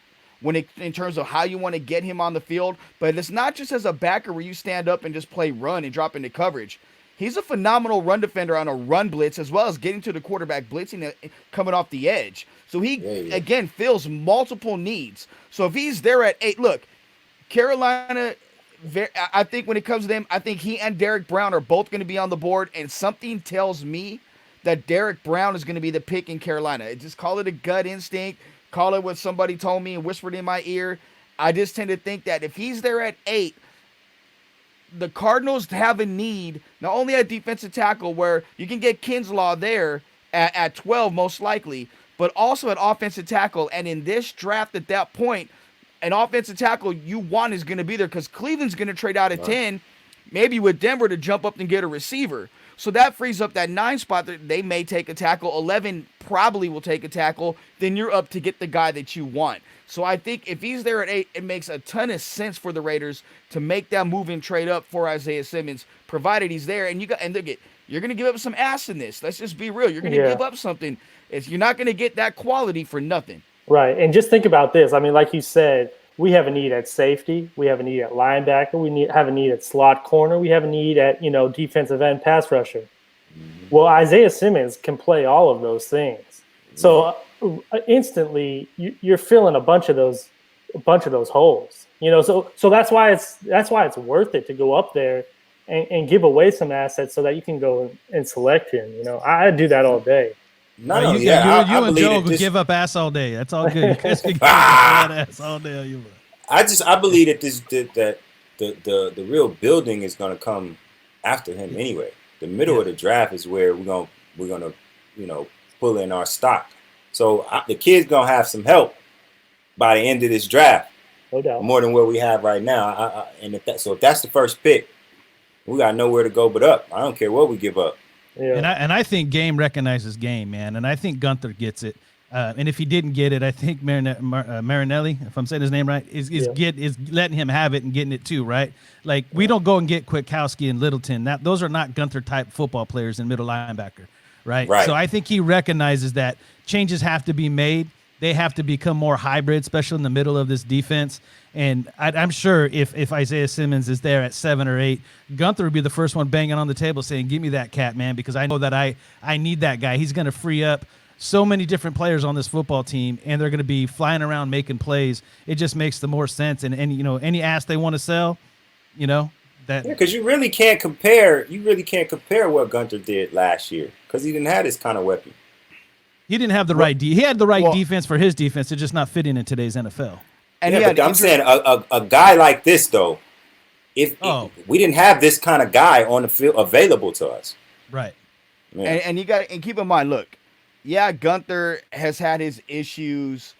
in terms of how you want to get him on the field. But it's not just as a backer where you stand up and just play run and drop into coverage. He's a phenomenal run defender on a run blitz, as well as getting to the quarterback, blitzing, coming off the edge. So he, again, fills multiple needs. So if he's there at 8, look, Carolina, I think when it comes to them, I think he and Derek Brown are both going to be on the board, and something tells me that Derek Brown is going to be the pick in Carolina. Just call it a gut instinct, call it what somebody told me and whispered in my ear. I just tend to think that if he's there at 8, the Cardinals have a need, not only at defensive tackle, where you can get Kinslaw there at 12 most likely, but also at offensive tackle. And in this draft at that point, an offensive tackle you want is going to be there because Cleveland's going to trade out at 10, maybe with Denver to jump up and get a receiver. So that frees up that 9 spot that they may take a tackle. 11 probably will take a tackle. Then you're up to get the guy that you want. So I think if he's there at 8, it makes a ton of sense for the Raiders to make that move and trade up for Isaiah Simmons, provided he's there. And you're going to give up some ass in this. Let's just be real. You're going to give up something. You're not going to get that quality for nothing. Right. And just think about this. I mean, like you said, we have a need at safety. We have a need at linebacker. We have a need at slot corner. We have a need at, defensive end pass rusher. Well, Isaiah Simmons can play all of those things. So instantly you're filling a bunch of those holes. So that's why it's worth it to go up there and give away some assets so that you can go and select him. I do that all day. You and Joe could give up ass all day. That's all good. You guys can give up ass all day. I believe that the real building is going to come after him anyway. The middle of the draft is where we're gonna pull in our stock. So the kid's gonna have some help by the end of this draft, no doubt, more than what we have right now. If that's the first pick, we got nowhere to go but up. I don't care what we give up. Yeah. And I think game recognizes game, man. And I think Gunther gets it. And if he didn't get it, I think Marinelli, if I'm saying his name right, is letting him have it and getting it too, right? Like we don't go and get Kwiatkowski and Littleton. Those are not Gunther type football players in middle linebacker, right? So I think he recognizes that changes have to be made. They have to become more hybrid, especially in the middle of this defense. And I'm sure if Isaiah Simmons is there at 7 or 8, Gunther would be the first one banging on the table saying, "Give me that cat, man," because I know that I need that guy. He's going to free up so many different players on this football team, and they're going to be flying around making plays. It just makes the more sense. And any ass they want to sell, because you really can't compare. You really can't compare what Gunther did last year because he didn't have this kind of weapon. He didn't have the right. He had the right defense for his defense. It's just not fitting in today's NFL. And but I'm saying a guy like this though. If we didn't have this kind of guy on the field available to us, right? And you got to keep in mind. Look. Yeah, Gunther has had his issues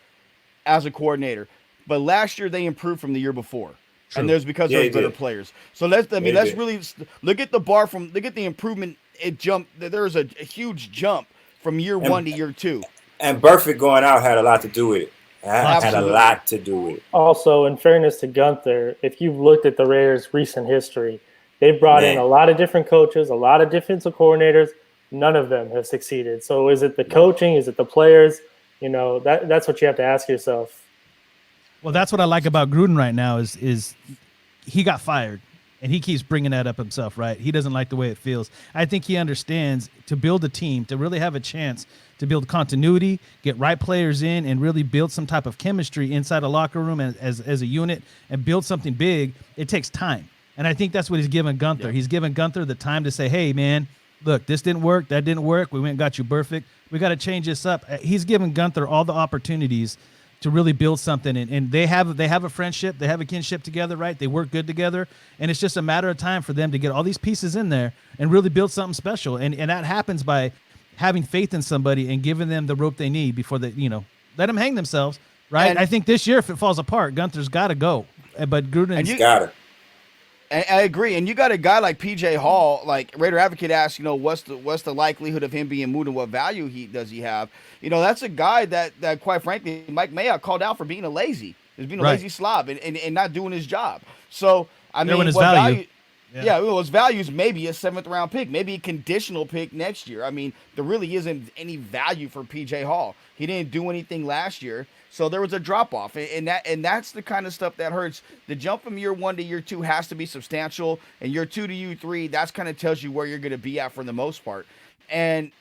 as a coordinator, but last year they improved from the year before. True. And there's because Yeah, they're better did. players. So let's Yeah, let's did. really look at the improvement. It jumped. There's a huge jump from year one to year two. And Burfict going out had a lot to do with it. Had a Absolutely. lot to do with it. Also, in fairness to Gunther, if you've looked at the Raiders' recent history, they've brought in Man. a lot of different coaches, a lot of defensive coordinators. None of them have succeeded. So is it the coaching? Is it the players? You know, that's what you have to ask yourself. Well, that's what I like about Gruden right now is he got fired, and he keeps bringing that up himself, right? He doesn't like the way it feels. I think he understands to build a team, to really have a chance to build continuity, get right players in, and really build some type of chemistry inside a locker room as a unit and build something big. It takes time. And I think that's what he's giving Gunther. Yeah. He's giving Gunther the time to say, hey, man, look, this didn't work. That didn't work. We went and got you perfect. We got to change this up. He's giving Gunther all the opportunities to really build something, and they have a friendship, they have a kinship together, right? They work good together, and it's just a matter of time for them to get all these pieces in there and really build something special. And that happens by having faith in somebody and giving them the rope they need before they, let them hang themselves, right? And I think this year, if it falls apart, Gunther's got to go, but Gruden's got it. I agree, and you got a guy like PJ Hall, like Raider Advocate asked, what's the likelihood of him being moved and what value does he have? That's a guy that quite frankly, Mike Mayock called out for being a lazy slob and not doing his job. So I mean, his value. His value is maybe a 7th round pick, maybe a conditional pick next year. I mean, there really isn't any value for PJ Hall. He didn't do anything last year. So there was a drop off, and that's the kind of stuff that hurts. The jump from year 1 to year 2 has to be substantial, and year 2 to year 3, that's kind of tells you where you're going to be at for the most part. And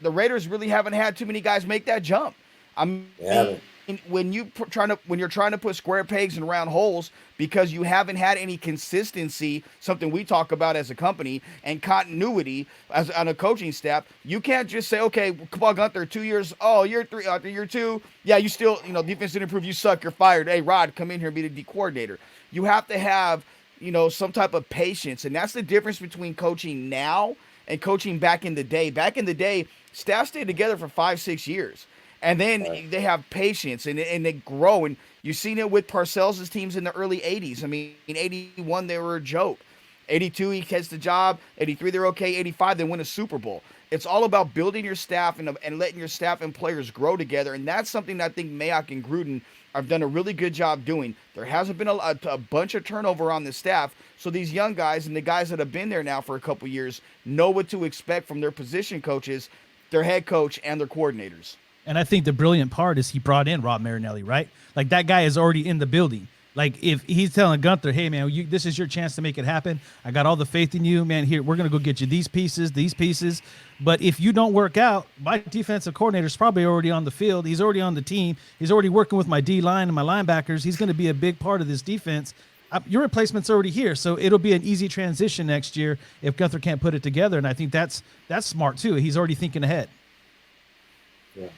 the Raiders really haven't had too many guys make that jump. I mean, when you're trying to put square pegs in round holes because you haven't had any consistency, something we talk about as a company, and continuity as on a coaching staff, you can't just say, okay, come on, Gunther, 2 years, year 3, after year 2, yeah, you still, defense didn't improve, you suck, you're fired. Hey, Rod, come in here and be the D coordinator. You have to have, some type of patience, and that's the difference between coaching now and coaching back in the day. Back in the day, staff stayed together for 5-6 years. And then they have patience and they grow. And you've seen it with Parcells' teams in the early 80s. I mean, in 81, they were a joke. 82, he gets the job. 83, they're okay. 85, they win a Super Bowl. It's all about building your staff and letting your staff and players grow together. And that's something that I think Mayock and Gruden have done a really good job doing. There hasn't been a bunch of turnover on the staff. So these young guys and the guys that have been there now for a couple years know what to expect from their position coaches, their head coach, and their coordinators. And I think the brilliant part is he brought in Rob Marinelli, right? Like, that guy is already in the building. Like, if he's telling Gunther, hey, man, this is your chance to make it happen. I got all the faith in you, man. Here, we're going to go get you these pieces. But if you don't work out, my defensive coordinator is probably already on the field. He's already on the team. He's already working with my D-line and my linebackers. He's going to be a big part of this defense. Your replacement's already here, so it'll be an easy transition next year if Gunther can't put it together. And I think that's smart, too. He's already thinking ahead. Yeah.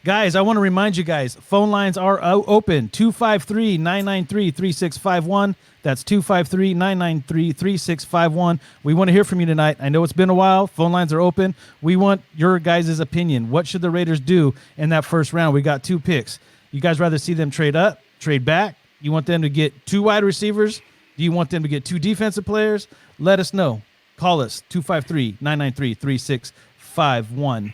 Guys, I want to remind you guys, phone lines are open, 253-993-3651. That's 253-993-3651. We want to hear from you tonight. I know it's been a while. Phone lines are open. We want your guys' opinion. What should the Raiders do in that first round? We got 2 picks. You guys rather see them trade up, trade back? You want them to get 2 wide receivers? Do you want them to get 2 defensive players? Let us know. Call us, 253-993-3651.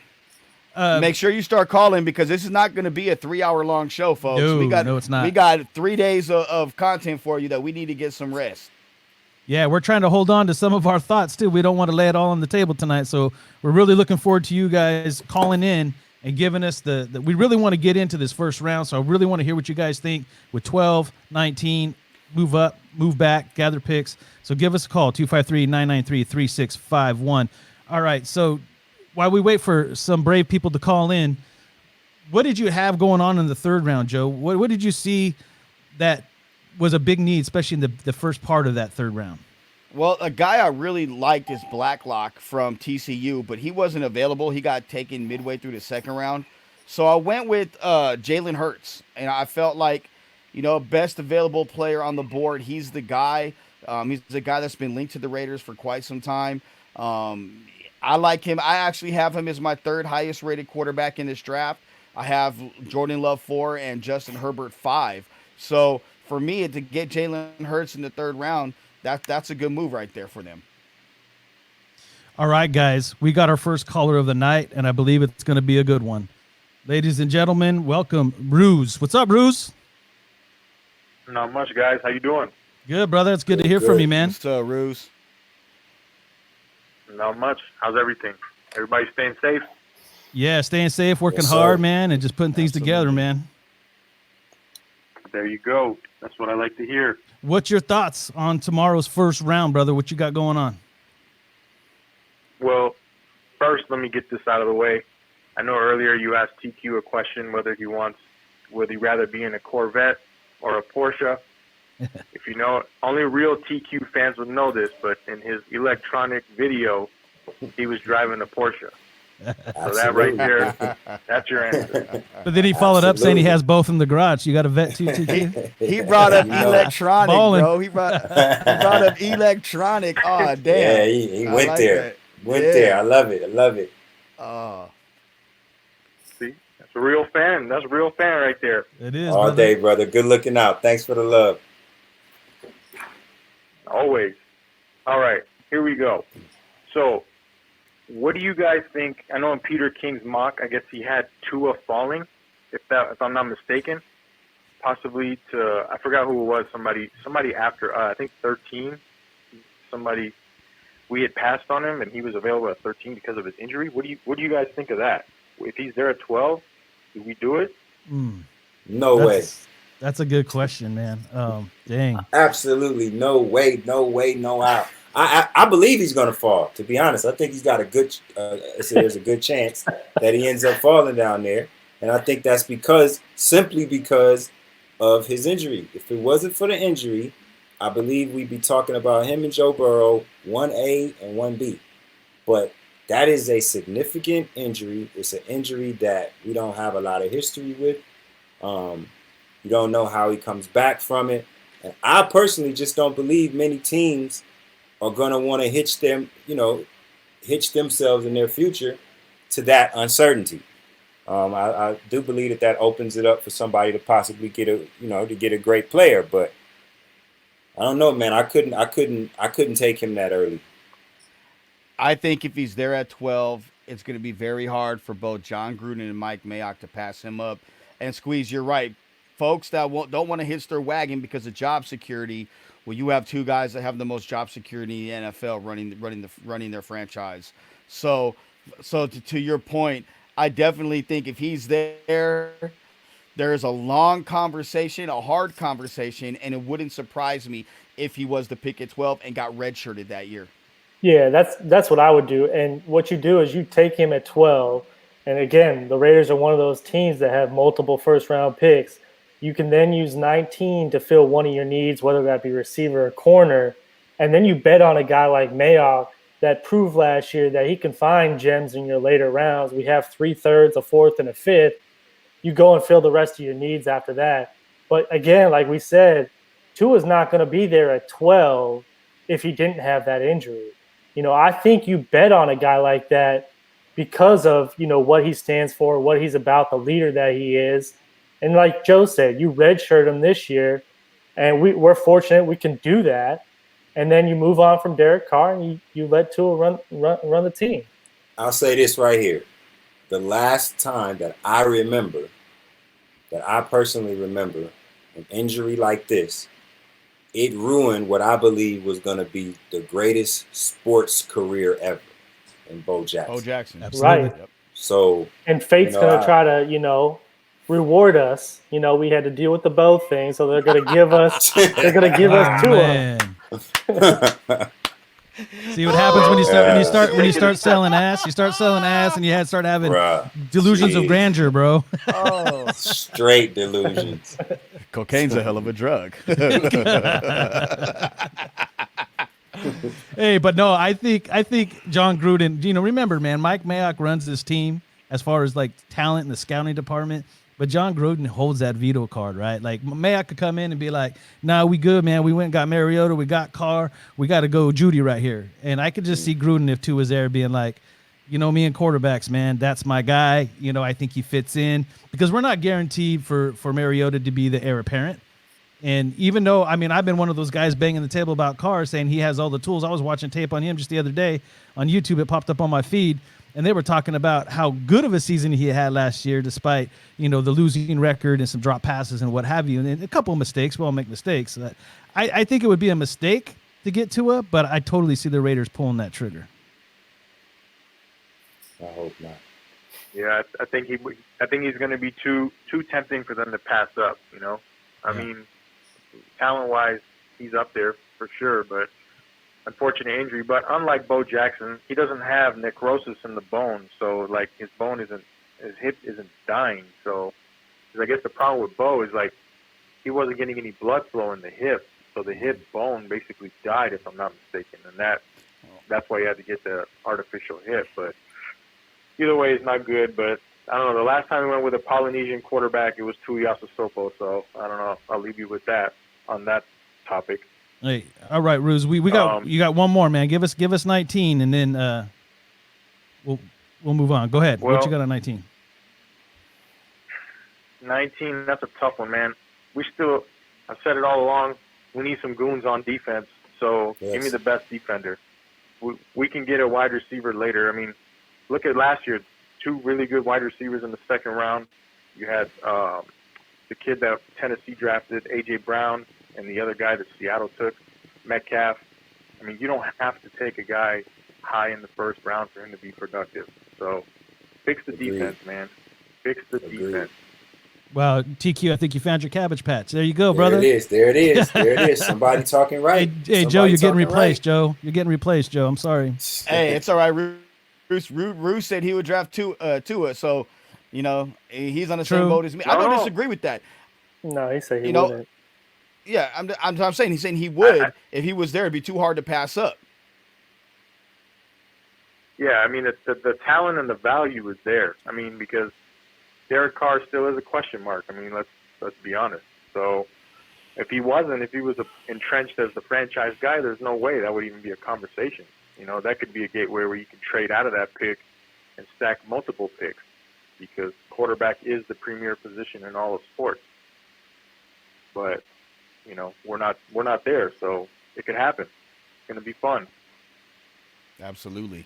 Make sure you start calling because this is not going to be a 3-hour-long show, folks. No, it's not. We got 3 days of content for you that we need to get some rest. Yeah, we're trying to hold on to some of our thoughts, too. We don't want to lay it all on the table tonight. So we're really looking forward to you guys calling in and giving us we really want to get into this first round. So I really want to hear what you guys think with 12, 19, move up, move back, gather picks. So give us a call, 253-993-3651. All right, so while we wait for some brave people to call in, what did you have going on in the third round, Joe? What did you see that was a big need, especially in the first part of that third round? Well, a guy I really liked is Blacklock from TCU, but he wasn't available. He got taken midway through the second round. So I went with Jalen Hurts, and I felt like, best available player on the board. He's the guy. He's the guy that's been linked to the Raiders for quite some time. I like him. I actually have him as my 3rd highest rated quarterback in this draft. I have Jordan Love 4 and Justin Herbert 5. So for me to get Jalen Hurts in the 3rd round, that's a good move right there for them. All right, guys, we got our first caller of the night, and I believe it's going to be a good one. Ladies and gentlemen, welcome Ruse. What's up, Ruse? Not much, guys. How you doing? Good, brother. It's good to hear from you, man. What's up, Ruse? Not much. How's everything? Everybody staying safe? Yeah, staying safe, working Yes, hard, sir. man, and just putting things together, man. There you go. That's what I like to hear. What's your thoughts on tomorrow's first round, brother? What you got going on? Well, first, let me get this out of the way. I know earlier you asked TQ a question whether he'd rather be in a Corvette or a Porsche. If you know, only real TQ fans would know this, but in his electronic video, he was driving a Porsche. So that right there, that's your answer. But then he followed up saying he has both in the garage. You got a vet too, TQ? He brought up electronic, Ballin'. bro. He brought up electronic. Oh, damn. Yeah, he went like there. that. Went there. I love it. Oh. See, that's a real fan. That's a real fan right there. It is, All brother. day, brother. Good looking out. Thanks for the love. Always. All right, here we go. So, what do you guys think? I know in Peter King's mock, I guess he had Tua falling, if I'm not mistaken, possibly to, I forgot who it was, somebody after, I think 13, we had passed on him and he was available at 13 because of his injury. What do you guys think of that? If he's there at 12, do we do it? No way. That's a good question, man. Dang. Absolutely no way, no how. I believe he's going to fall. To be honest, I think he's got a good. There's a good chance that he ends up falling down there, and I think that's simply because of his injury. If it wasn't for the injury, I believe we'd be talking about him and Joe Burrow, 1A and 1B. But that is a significant injury. It's an injury that we don't have a lot of history with. You don't know how he comes back from it. And I personally just don't believe many teams are going to want to hitch themselves in their future to that uncertainty. I do believe that opens it up for somebody to possibly get a great player, but I don't know, man. I couldn't take him that early. I think if he's there at 12, it's going to be very hard for both John Gruden and Mike Mayock to pass him up. And Squeeze, you're right. Folks that don't want to hitch their wagon because of job security. Well, you have two guys that have the most job security in the NFL running their franchise. So to your point, I definitely think if he's there, there's a long conversation, a hard conversation, and it wouldn't surprise me if he was the pick at 12 and got redshirted that year. Yeah, that's what I would do. And what you do is you take him at 12. And again, the Raiders are one of those teams that have multiple first-round picks. You can then use 19 to fill one of your needs, whether that be receiver or corner. And then you bet on a guy like Mayock that proved last year that he can find gems in your later rounds. We have 3/3, a fourth, and a fifth. You go and fill the rest of your needs after that. But again, like we said, Tua's not going to be there at 12 if he didn't have that injury. I think you bet on a guy like that because of, what he stands for, what he's about, the leader that he is. And like Joe said, you redshirt him this year, and we're fortunate we can do that. And then you move on from Derek Carr, and you let Tua run the team. I'll say this right here. The last time that I personally remember, an injury like this, it ruined what I believe was going to be the greatest sports career ever in Bo Jackson. Bo Jackson. Absolutely. Right. Yep. So, and fate's going to try to, reward us. We had to deal with the Bo thing, so they're going to give us Tua. See what happens when you start selling ass. You start selling ass, and you start having delusions of grandeur, bro. Oh, straight delusions. Cocaine's a hell of a drug. Hey, but no, I think John Gruden. Remember, man, Mike Mayock runs this team as far as like talent in the scouting department. But John Gruden holds that veto card, right? Like, Mayock could come in and be like, nah, we good, man. We went and got Mariota. We got Carr. We got to go Judy right here. And I could just see Gruden, if Tua was there, being like, You know me and quarterbacks, man. That's my guy. You know, I think he fits in because we're not guaranteed for Mariota to be the heir apparent. And even though, I mean, I've been one of those guys banging the table about cars saying he has all the tools. I was watching tape on him just the other day on YouTube. It popped up on my feed, and they were talking about how good of a season he had last year, despite, you know, the losing record and some drop passes and what have you. And a couple of mistakes. We all make mistakes. I think it would be a mistake to get Tua, but I totally see the Raiders pulling that trigger. I hope not. Yeah, I think he's going to be too tempting for them to pass up. You know, I mean, talent-wise, he's up there for sure, but unfortunate injury. But unlike Bo Jackson, he doesn't have necrosis in the bone, so like his hip isn't dying. So, 'cause I guess the problem with Bo is like he wasn't getting any blood flow in the hip, so the hip bone basically died, if I'm not mistaken, and that's why he had to get the artificial hip. But either way, it's not good. But I don't know. The last time we went with a Polynesian quarterback, it was Tuiasa Sopo. So I don't know. I'll leave you with that on that topic. Hey, all right, Ruse. We got you got one more, man. Give us 19, and then we'll move on. Go ahead. What you got on 19? 19. That's a tough one, man. I've said it all along. We need some goons on defense. So give me the best defender. We can get a wide receiver later. I mean, look at last year. 2 really good wide receivers in the second round. You had the kid that Tennessee drafted, A.J. Brown, and the other guy that Seattle took, Metcalf. I mean, you don't have to take a guy high in the first round for him to be productive. So fix the defense, man. Fix the defense. Well, TQ, I think you found your cabbage patch. There you go, brother. There it is. Somebody talking right. Hey, Joe, you're getting replaced, Joe. You're getting replaced, Joe. I'm sorry. Hey, it's all right. Roos said he would draft Tua, so, you know, he's on the same boat as me. I don't disagree with that. No, he said he wouldn't. Yeah, I'm saying he's saying he would if he was there. It'd be too hard to pass up. Yeah, I mean, the talent and the value is there. I mean, because Derek Carr still is a question mark. I mean, let's be honest. So if he was entrenched as the franchise guy, there's no way that would even be a conversation. You know, that could be a gateway where you can trade out of that pick and stack multiple picks, because quarterback is the premier position in all of sports. But, you know, we're not there, so it could happen. It's going to be fun. Absolutely.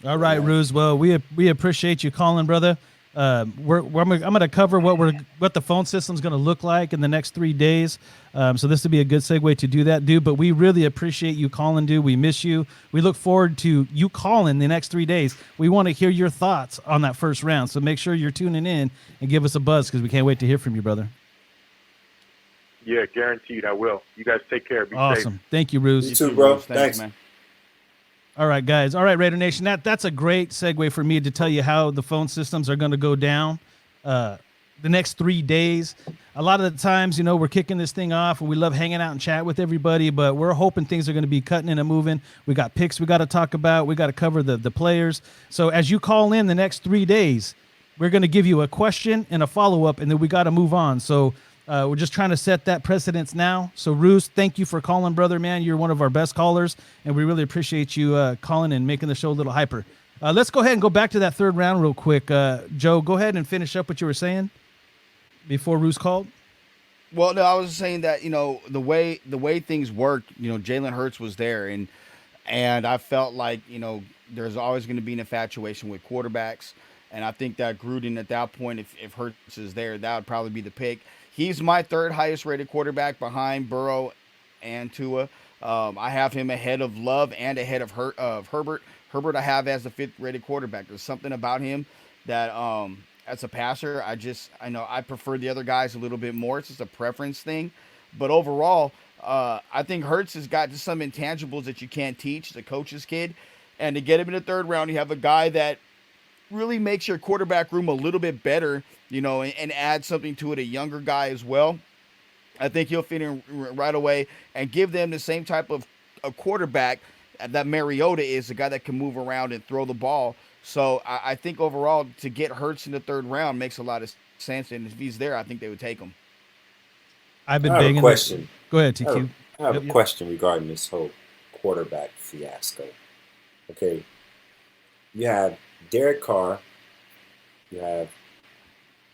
All right, Ruse. Well, we appreciate you calling, brother. I'm going to cover what the phone system's going to look like in the next 3 days. So this would be a good segue to do that, dude. But we really appreciate you calling, dude. We miss you. We look forward to you calling the next 3 days. We want to hear your thoughts on that first round. So make sure you're tuning in and give us a buzz, because we can't wait to hear from you, brother. Yeah, guaranteed I will. You guys take care. Be awesome. safe. Thank you, Ruse. You too, bro. Thanks, man. All right, guys. All right, Raider Nation. That's a great segue for me to tell you how the phone systems are going to go down the next 3 days. A lot of the times, you know, we're kicking this thing off and we love hanging out and chat with everybody, but we're hoping things are going to be cutting and moving. We got picks we got to talk about. We got to cover the players. So as you call in the next 3 days, we're going to give you a question and a follow-up, and then we got to move on. So we're just trying to set that precedence now. So, Roos, thank you for calling, brother, man. You're one of our best callers, and we really appreciate you calling and making the show a little hyper. Let's go ahead and go back to that third round real quick. Joe, go ahead and finish up what you were saying before Roos called. Well, no, I was saying that, you know, the way things worked, you know, Jalen Hurts was there, and I felt like, you know, there's always going to be an infatuation with quarterbacks, and I think that Gruden at that point, if Hurts is there, that would probably be the pick. He's my third highest rated quarterback behind Burrow and Tua. I have him ahead of Love and ahead of Herbert. Herbert I have as the 5th rated quarterback. There's something about him that as a passer, I know I prefer the other guys a little bit more. It's just a preference thing. But overall, I think Hurts has got just some intangibles that you can't teach. The coach's kid. And to get him in the third round, you have a guy that really makes your quarterback room a little bit better, you know, and add something to it, a younger guy as well. I think he'll fit in right away and give them the same type of a quarterback that Mariota is, a guy that can move around and throw the ball. So I think overall to get Hurts in the third round makes a lot of sense. And if he's there, I think they would take him. I've been begging. Question. Go ahead, TQ. I have a question regarding this whole quarterback fiasco. Okay. you have Derek Carr, you have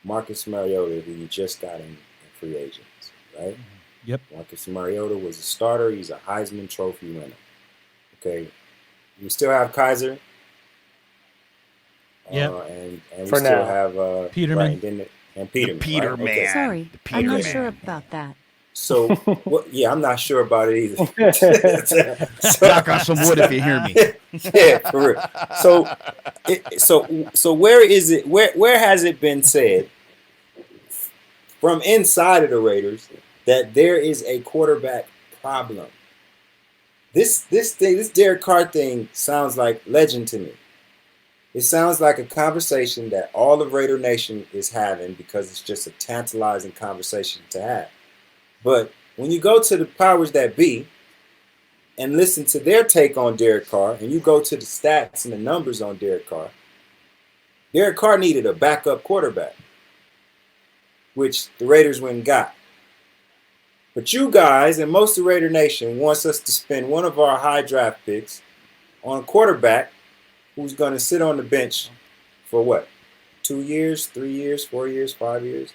Marcus Mariota, who you just got in free agents, right? Yep. Marcus Mariota was a starter. He's a Heisman Trophy winner. Okay. You still have Kaiser. Yep. And we For still now. have Peterman. And Peterman. Peter right? man. Okay. Sorry, The I'm Peter not man. sure about that. So, yeah, I'm not sure about it either. Knock on some wood if you hear me. Yeah, for real. So where is it? Where has it been said from inside of the Raiders that there is a quarterback problem? This Derek Carr thing sounds like legend to me. It sounds like a conversation that all of Raider Nation is having because it's just a tantalizing conversation to have. But when you go to the powers that be and listen to their take on Derek Carr, and you go to the stats and the numbers on Derek Carr needed a backup quarterback, which the Raiders went and got. But you guys and most of Raider Nation wants us to spend one of our high draft picks on a quarterback who's going to sit on the bench for what? 2 years, 3 years, 4 years, 5 years?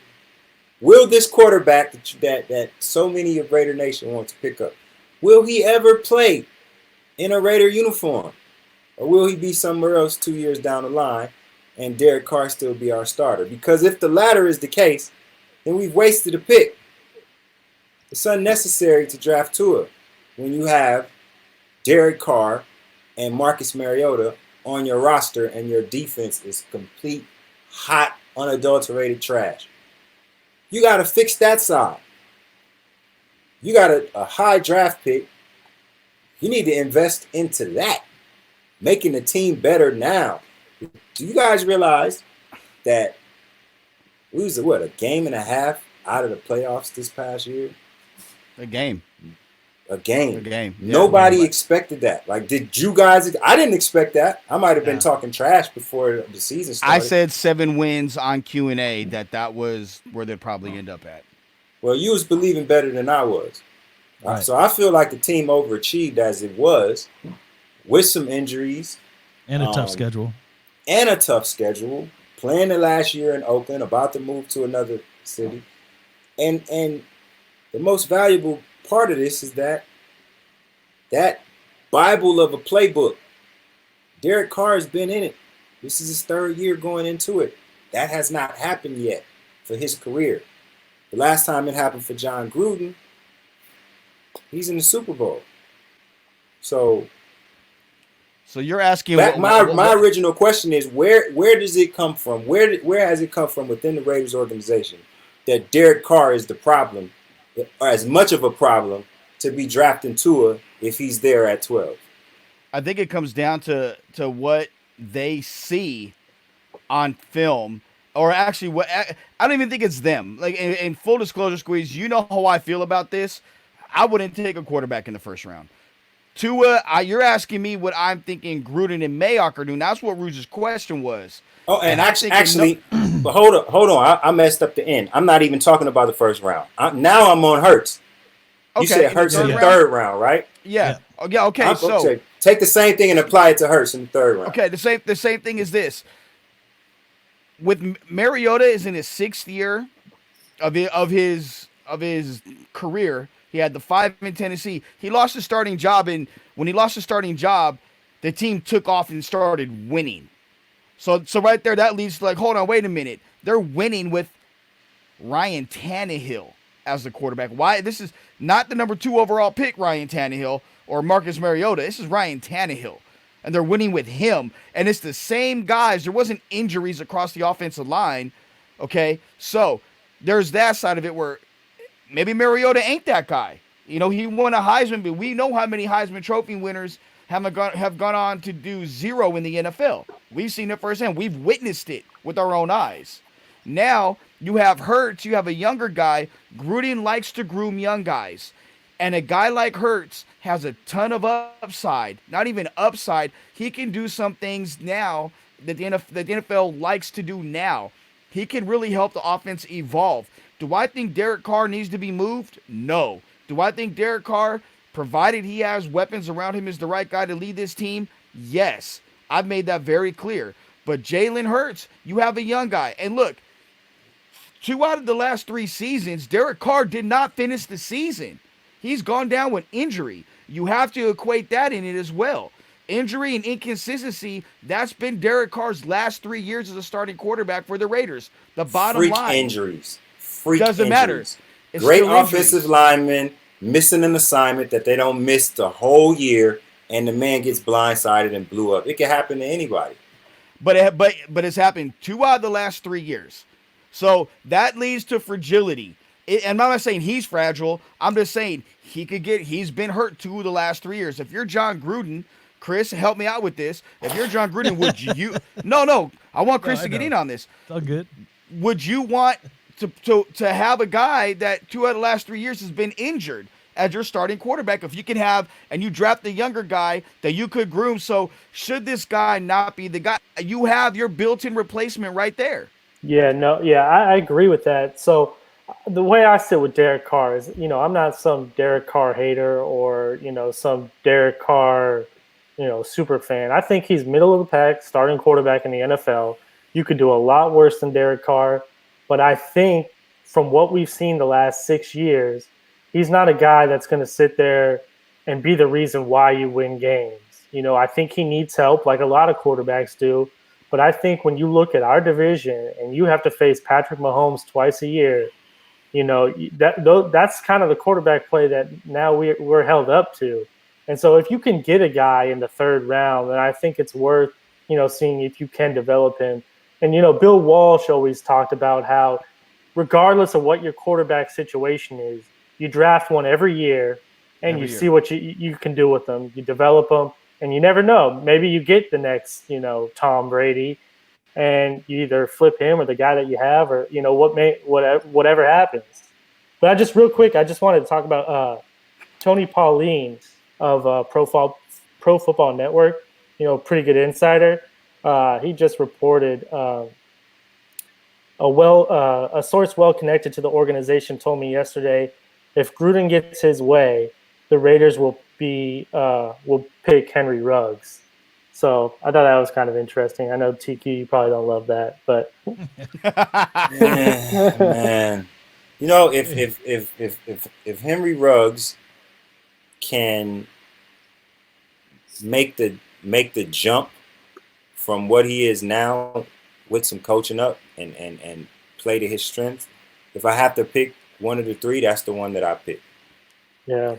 Will this quarterback that so many of Raider Nation want to pick up, will he ever play in a Raider uniform? Or will he be somewhere else 2 years down the line and Derek Carr still be our starter? Because if the latter is the case, then we've wasted a pick. It's unnecessary to draft Tua when you have Derek Carr and Marcus Mariota on your roster and your defense is complete, hot, unadulterated trash. You got to fix that side. You got a high draft pick. You need to invest into that, making the team better now. Do you guys realize that we was a game and a half out of the playoffs this past year? A game. A game. Yeah, Nobody expected that. Like, did you guys? I didn't expect that. I might have been talking trash before the season started. I said 7 wins on Q&A that was where they'd probably end up at. Well, you was believing better than I was. Right. So I feel like the team overachieved as it was with some injuries. And a tough schedule. And a tough schedule. Playing the last year in Oakland, about to move to another city. And the most valuable part of this is that Bible of a playbook. Derek Carr has been in it. This is his 3rd year going into it. That has not happened yet for his career. The last time it happened for John Gruden, he's in the Super Bowl. So you're asking my original question is where does it come from? Where has it come from within the Raiders organization that Derek Carr is the problem, or as much of a problem, to be drafting Tua if he's there at 12? I think it comes down to what they see on film, or actually what I don't even think it's them. Like in full disclosure, Squeeze, you know how I feel about this. I wouldn't take a quarterback in the first round. Tua, you're asking me what I'm thinking Gruden and Mayock are doing. That's what Rouge's question was. Oh, and actually, but hold on. I messed up the end. I'm not even talking about the first round. Now I'm on Hurts. You said Hurts in the third round, right? Yeah. Yeah. Okay. So take the same thing and apply it to Hurts in the third round. Okay. The same thing is this. With Mariota is in his 6th year of his career. He had the 5 in Tennessee. He lost his starting job, and when he lost his starting job, the team took off and started winning. So right there, that leads to like, hold on, wait a minute. They're winning with Ryan Tannehill as the quarterback. Why? This is not the number 2 overall pick, Ryan Tannehill, or Marcus Mariota. This is Ryan Tannehill, and they're winning with him. And it's the same guys. There wasn't injuries across the offensive line. Okay, so there's that side of it where maybe Mariota ain't that guy. You know, he won a Heisman, but we know how many Heisman Trophy winners have gone on to do 0 in the NFL. We've seen it firsthand. We've witnessed it with our own eyes. Now you have Hurts. You have a younger guy. Gruden likes to groom young guys. And a guy like Hurts has a ton of upside. Not even upside. He can do some things now that the NFL likes to do now. He can really help the offense evolve. Do I think Derek Carr needs to be moved? No. Do I think Derek Carr, provided he has weapons around him, is the right guy to lead this team? Yes. I've made that very clear. But Jalen Hurts, you have a young guy. And look, 2 out of the last 3 seasons, Derek Carr did not finish the season. He's gone down with injury. You have to equate that in it as well. Injury and inconsistency, that's been Derek Carr's last 3 years as a starting quarterback for the Raiders. The bottom Freak line. injuries. Freak doesn't injuries. matter. It's Great still offensive linemen missing an assignment that they don't miss the whole year, and the man gets blindsided and blew up. It can happen to anybody. But it's happened 2 out of the last 3 years. So that leads to fragility. And I'm not saying he's fragile. I'm just saying he's been hurt 2 of the last 3 years. If you're John Gruden, Chris, help me out with this. If you're John Gruden, would you? No, I want Chris to get in on this. It's all good. Would you want to have a guy that 2 out of the last 3 years has been injured as your starting quarterback? If you can have, and you draft the younger guy that you could groom. So should this guy not be the guy? You have your built-in replacement right there. I agree with that. So the way I sit with Derek Carr is, I'm not some Derek Carr hater or, some Derek Carr, super fan. I think he's middle of the pack starting quarterback in the NFL. You could do a lot worse than Derek Carr, but I think from what we've seen the last 6 years, he's not a guy that's going to sit there and be the reason why you win games. I think he needs help like a lot of quarterbacks do. But I think when you look at our division and you have to face Patrick Mahomes twice a year, that's kind of the quarterback play that now we're held up to. And so if you can get a guy in the 3rd round, then I think it's worth, seeing if you can develop him. And, Bill Walsh always talked about how regardless of what your quarterback situation is, you draft one every year and see what you can do with them. You develop them. And you never know. Maybe you get the next, Tom Brady, and you either flip him or the guy that you have, or whatever happens. But I just wanted to talk about Tony Pauline of Pro Football Network. Pretty good insider. He just reported a source well connected to the organization told me yesterday, if Gruden gets his way, the Raiders will pick Henry Ruggs. So I thought that was kind of interesting. I know TQ, you probably don't love that, but man, if Henry Ruggs can make the jump from what he is now with some coaching up and play to his strengths, if I have to pick one of the 3, that's the one that I pick. Yeah.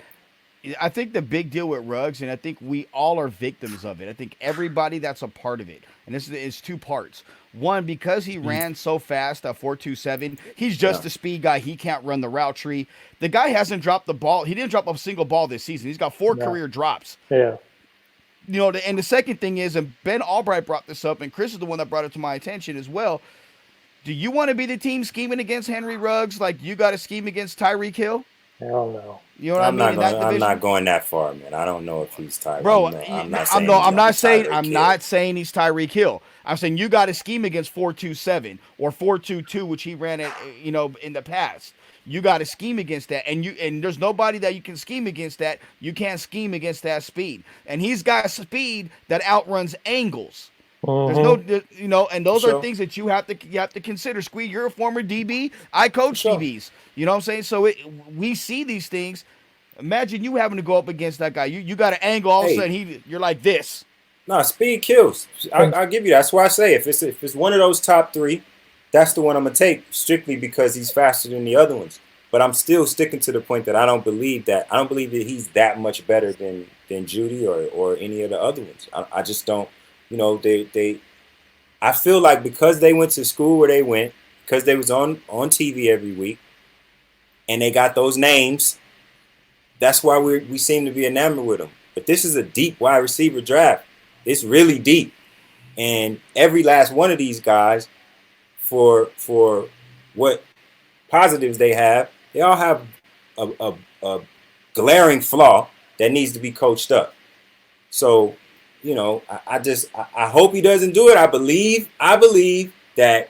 I think the big deal with Ruggs, and I think we all are victims of it. I think everybody that's a part of it, and this is 2 parts. One, because he ran so fast at 4.27, he's just a speed guy. He can't run the route tree. The guy hasn't dropped the ball. He didn't drop a single ball this season. He's got 4 career drops. Yeah. And the second thing is, and Ben Albright brought this up, and Chris is the one that brought it to my attention as well. Do you want to be the team scheming against Henry Ruggs like you got to scheme against Tyreek Hill? Hell no. You know what I mean? I'm not going that far, man. I don't know if he's Tyreek. Bro, I'm not saying he's Tyreek Hill. I'm saying you got to scheme against 4.27 or 4.22, which he ran at, in the past. You got to scheme against that, and there's nobody that you can scheme against that. You can't scheme against that speed, and he's got speed that outruns angles. There's no, and those are things that you have to consider. Squee, you're a former DB. I coach DBs. You know what I'm saying? So we see these things. Imagine you having to go up against that guy. You got an angle. All of a sudden, you're like this. No, speed kills. I'll give you that. That's why I say if it's one of those top 3, that's the one I'm gonna take strictly because he's faster than the other ones. But I'm still sticking to the point that I don't believe that he's that much better than Judy or any of the other ones. I just don't. I feel like because they went to school where they went, because they was on TV every week, and they got those names, that's why we seem to be enamored with them. But this is a deep wide receiver draft. It's really deep, and every last one of these guys, for what positives they have, they all have a glaring flaw that needs to be coached up. So. I hope he doesn't do it. I believe that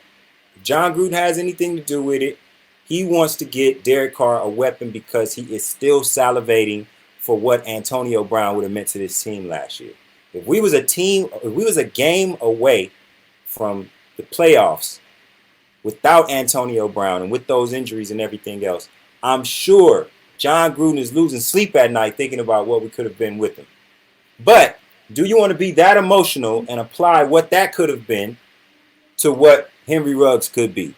John Gruden has anything to do with it. He wants to get Derek Carr a weapon because he is still salivating for what Antonio Brown would have meant to this team last year. If we was a team, if we was a game away from the playoffs without Antonio Brown and with those injuries and everything else, I'm sure John Gruden is losing sleep at night thinking about what we could have been with him. But do you want to be that emotional and apply what that could have been to what Henry Ruggs could be?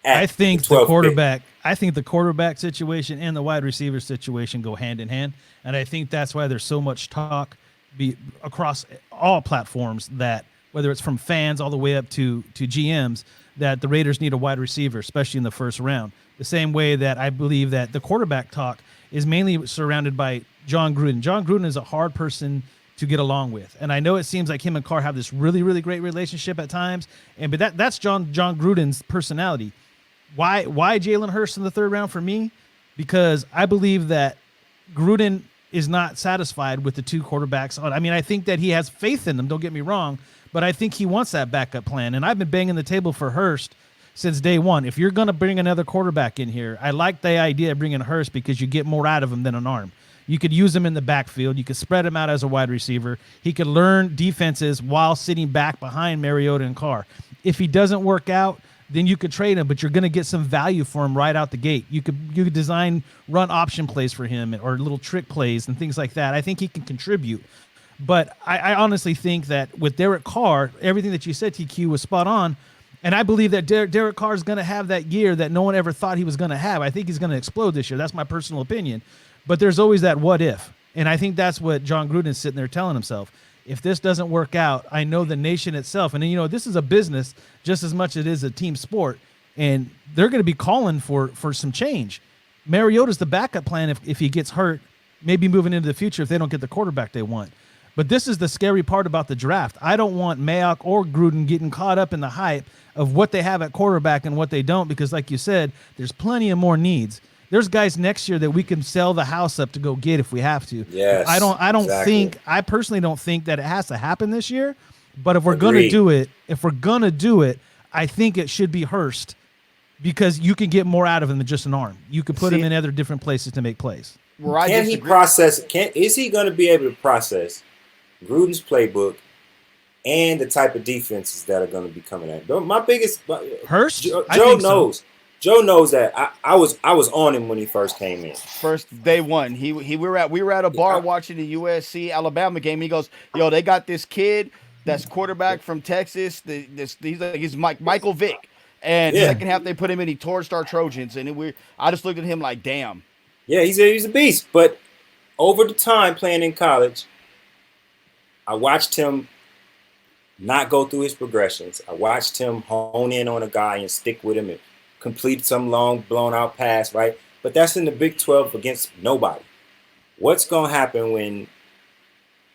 I think the quarterback. I think the quarterback situation and the wide receiver situation go hand in hand, and I think that's why there's so much talk across all platforms, that whether it's from fans all the way up to GMs, that the Raiders need a wide receiver, especially in the first round. The same way that I believe that the quarterback talk is mainly surrounded by John Gruden. John Gruden is a hard person to get along with, and I know it seems like him and Carr have this really, really great relationship at times, but that's John Gruden's personality. Why Jalen Hurts in the third round for me? Because I believe that Gruden is not satisfied with the two quarterbacks. I mean, I think that he has faith in them, don't get me wrong, but I think he wants that backup plan. And I've been banging the table for Hurst since day one. If you're going to bring another quarterback in here, I like the idea of bringing Hurst because you get more out of him than an arm. You could use him in the backfield. You could spread him out as a wide receiver. He could learn defenses while sitting back behind Mariota and Carr. If he doesn't work out, then you could trade him, but you're going to get some value for him right out the gate. You could design run option plays for him or little trick plays and things like that. I think he can contribute. But I honestly think that with Derek Carr, everything that you said, TQ, was spot on. And I believe that Derek Carr is going to have that year that no one ever thought he was going to have. I think he's going to explode this year. That's my personal opinion. But there's always that what if. And I think that's what John Gruden's sitting there telling himself. If this doesn't work out, I know the nation itself, and this is a business just as much as it is a team sport, and they're going to be calling for some change. Mariota's the backup plan if he gets hurt, maybe moving into the future if they don't get the quarterback they want. But this is the scary part about the draft. I don't want Mayock or Gruden getting caught up in the hype of what they have at quarterback and what they don't, because like you said, there's plenty of more needs. There's guys next year that we can sell the house up to go get if we have to. Yes, I don't think, I personally don't think that it has to happen this year. But if we're gonna do it, I think it should be Hurst, because you can get more out of him than just an arm. You can put him in other different places to make plays. Can he process? Is he going to be able to process Gruden's playbook and the type of defenses that are going to be coming at him? My biggest Hurst. Joe knows. So. Joe knows that I was on him when he first came in. First day one, we were at a bar watching the USC Alabama game. He goes, "Yo, they got this kid that's quarterback from Texas. He's Michael Vick." And second half they put him in. He torched our Trojans, and I just looked at him like, "Damn." Yeah, he's a beast. But over the time playing in college, I watched him not go through his progressions. I watched him hone in on a guy and stick with him and complete some long, blown-out pass, right? But that's in the Big 12 against nobody. What's going to happen when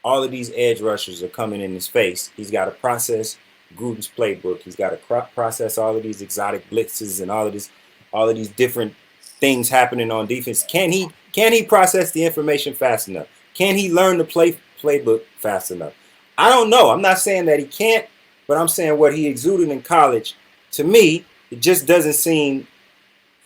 all of these edge rushers are coming in his face? He's got to process Gruden's playbook. He's got to process all of these exotic blitzes and all of these different things happening on defense. Can he process the information fast enough? Can he learn the playbook fast enough? I don't know. I'm not saying that he can't, but I'm saying what he exuded in college, to me, it just doesn't seem.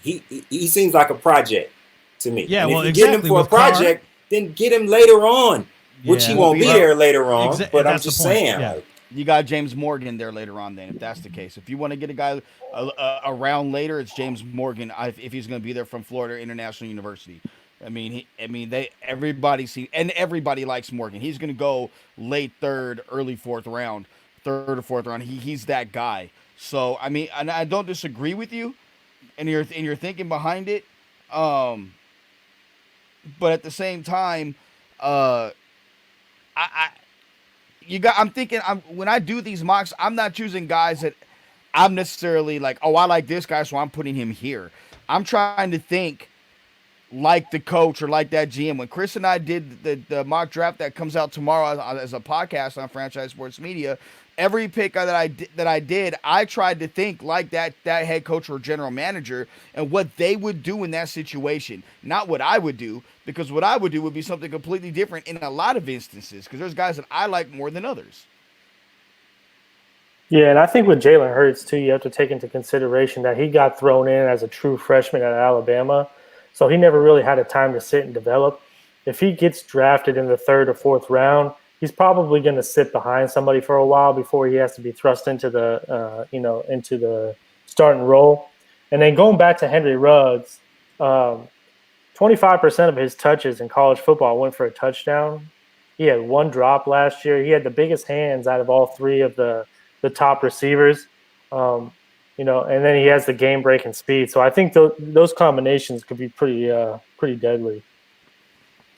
He seems like a project to me. Yeah, and well, if you get him for a project, then get him later on, which he won't be there later on. But I'm just saying, you got James Morgan there later on. Then, if that's the case, if you want to get a guy around later, it's James Morgan. If he's going to be there from Florida International University. Everybody likes Morgan. He's going to go late third, early fourth round. He's that guy. So, and I don't disagree with you, and you're thinking behind it, but at the same time, when I do these mocks, I'm not choosing guys that I'm necessarily like, oh, I like this guy, so I'm putting him here. I'm trying to think like the coach or like that GM. When Chris and I did the mock draft that comes out tomorrow as a podcast on Franchise Sports Media, every pick that I did, I tried to think like that head coach or general manager and what they would do in that situation. Not what I would do, because what I would do would be something completely different in a lot of instances, because there's guys that I like more than others. Yeah, and I think with Jalen Hurts, too, you have to take into consideration that he got thrown in as a true freshman at Alabama, so he never really had a time to sit and develop. If he gets drafted in the third or fourth round, he's probably going to sit behind somebody for a while before he has to be thrust into the into the starting role. And then going back to Henry Ruggs, 25% of his touches in college football went for a touchdown. He had one drop last year. He had the biggest hands out of all three of the top receivers. And then he has the game-breaking speed. So I think those combinations could be pretty deadly.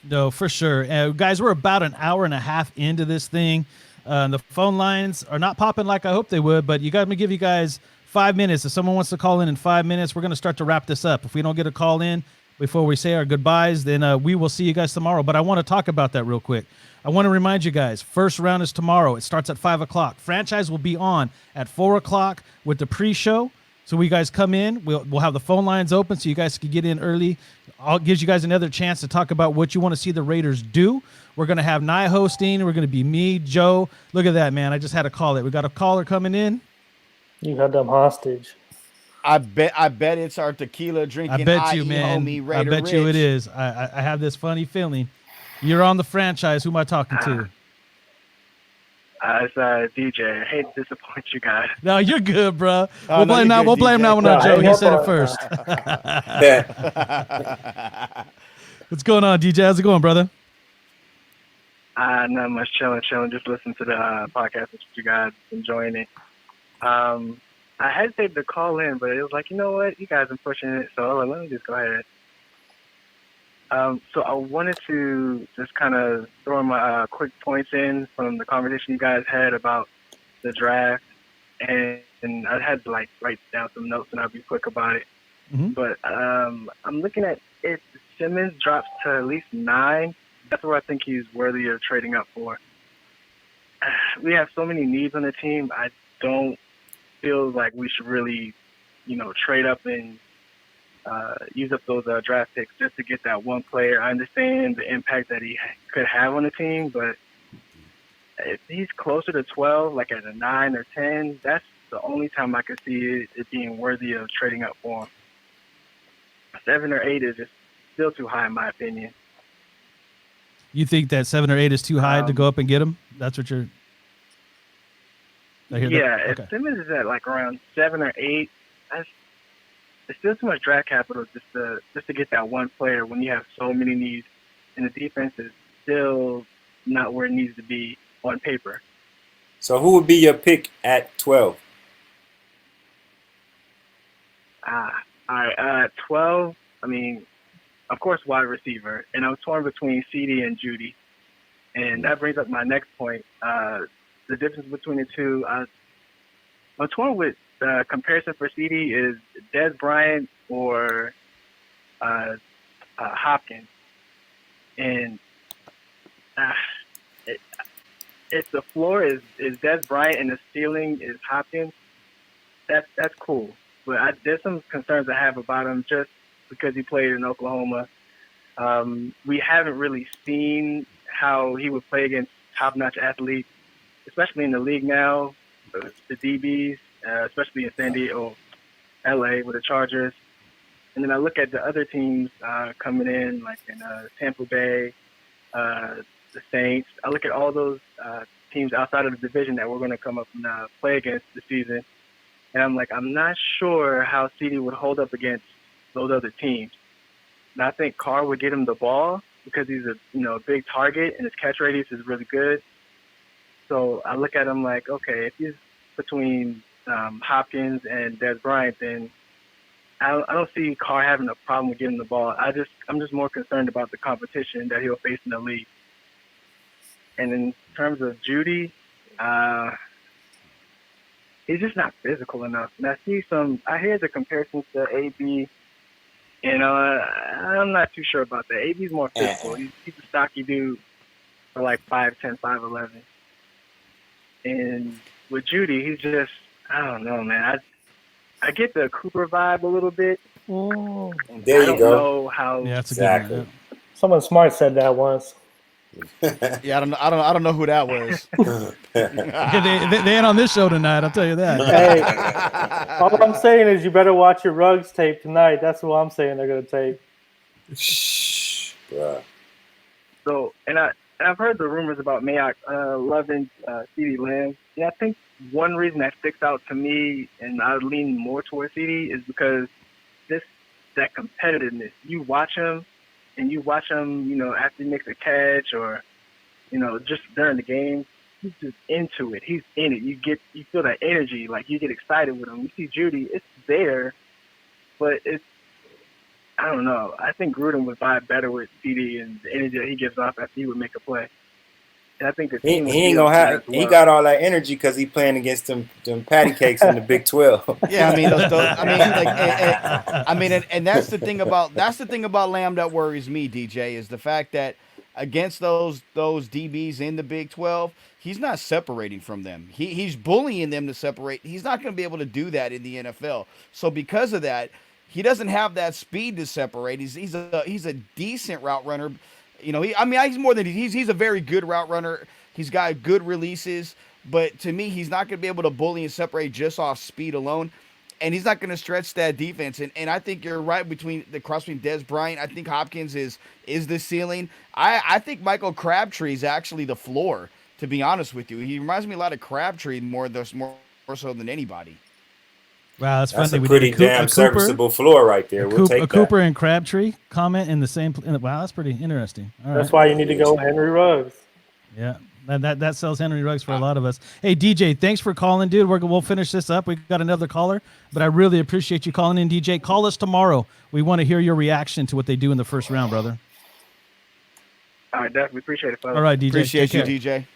No, for sure. Guys, we're about an hour and a half into this thing. The phone lines are not popping like I hope they would, but you got me give you guys 5 minutes. If someone wants to call in 5 minutes, we're going to start to wrap this up. If we don't get a call in before we say our goodbyes, then we will see you guys tomorrow. But I want to talk about that real quick. I want to remind you guys, first round is tomorrow. It starts at 5 o'clock. Franchise will be on at 4 o'clock with the pre-show. So we guys come in, we'll have the phone lines open so you guys can get in early. Gives you guys another chance to talk about what you want to see the Raiders do. We're going to have Nye hosting. We're going to be me, Joe. Look at that, man. I just had to call it. We got a caller coming in. You had them hostage. I bet it's our tequila drinking. I bet you, man. Homie, I bet Rich. you it is. I have this funny feeling. You're on the franchise. Who am I talking to? It's DJ. I hate to disappoint you guys. No, you're good, bro. Oh, We'll no, blame you're now. good, We'll blame DJ. that one on Joe. He said it first. What's going on, DJ? How's it going, brother? Not much, chilling. Just listen to the podcast with you guys, enjoying it. I hesitated to call in, but it was like, you know what? You guys are pushing it, so let me just go ahead. So I wanted to just kind of throw my quick points in from the conversation you guys had about the draft, and I had to write down some notes, and I'll be quick about it. Mm-hmm. But I'm looking at if Simmons drops to at least 9, that's where I think he's worthy of trading up for. We have so many needs on the team. I don't feel like we should really, trade up and use up those draft picks just to get that one player. I understand the impact that he could have on the team, but if he's closer to 12, like at a 9 or 10, that's the only time I could see it being worthy of trading up for him. 7 or 8 is just still too high in my opinion. You think that 7 or 8 is too high to go up and get him? That's what you're. Yeah, if Simmons is at around 7 or 8, it's still too much draft capital just to get that one player when you have so many needs, and the defense is still not where it needs to be on paper. So who would be your pick at 12? All right, 12. I mean, of course, wide receiver, and I'm torn between CD and Judy, and that brings up my next point. The difference between the two, I'm torn with comparison for CD is Dez Bryant or Hopkins, and if the floor is Dez Bryant and the ceiling is Hopkins, that's cool. But there's some concerns I have about him just because he played in Oklahoma. We haven't really seen how he would play against top-notch athletes, especially in the league now, the DBs, especially in San Diego, LA with the Chargers. And then I look at the other teams coming in, like in Tampa Bay, the Saints. I look at all those teams outside of the division that we're going to come up and play against this season. And I'm like, I'm not sure how CD would hold up against those other teams. And I think Carr would get him the ball because he's a big target and his catch radius is really good. So I look at him like, okay, if he's between Hopkins and Dez Bryant, then I don't see Carr having a problem with getting the ball. I'm just more concerned about the competition that he'll face in the league. And in terms of Judy, he's just not physical enough. And I hear the comparisons to AB, and I'm not too sure about that. AB's more physical. He's a stocky dude for 5'10", 5'11". And with Judy, he's just, I don't know, man. I get the Cooper vibe a little bit. Oh. There you go. I don't know how. Yeah, that's exactly. a good one. Someone smart said that once. Yeah, I don't know who that was. they ain't on this show tonight. I'll tell you that. Hey, all I'm saying is you better watch your Ruggs tape tonight. That's what I'm saying they're gonna take. Shh, bruh. So, and I've heard the rumors about Mayock loving CeeDee Lamb. Yeah, I think one reason that sticks out to me, and I lean more towards CeeDee, is because that competitiveness. You watch him, after he makes a catch or, just during the game, he's just into it. He's in it. You feel that energy, like you get excited with him. You see Judy, it's there, but I don't know. I think Gruden would vibe better with CD and the energy that he gives off after he would make a play. And I think the team he ain't gonna have. He got all that energy because he playing against them patty cakes in the Big 12. Yeah, and that's the thing about Lamb that worries me, DJ, is the fact that against those DBs in the Big 12, he's not separating from them. He's bullying them to separate. He's not going to be able to do that in the NFL. So because of that, he doesn't have that speed to separate. He's a decent route runner. He's more than he's a very good route runner. He's got good releases, but to me, he's not going to be able to bully and separate just off speed alone. And he's not going to stretch that defense. And I think you're right between the cross between Dez Bryant. I think Hopkins is the ceiling. I think Michael Crabtree is actually the floor, to be honest with you. He reminds me a lot of Crabtree more so than anybody. Wow, that's funny. A pretty damn serviceable floor right there. We'll take that. Cooper and Crabtree comment in the same. Wow, that's pretty interesting. All that's right. why you need to go Henry Ruggs. Yeah, that sells Henry Ruggs for a lot of us. Hey, DJ, thanks for calling, dude. We'll finish this up. We've got another caller, but I really appreciate you calling in, DJ. Call us tomorrow. We want to hear your reaction to what they do in the first round, brother. All right, definitely appreciate it, fellas. All right, DJ. Appreciate you, DJ.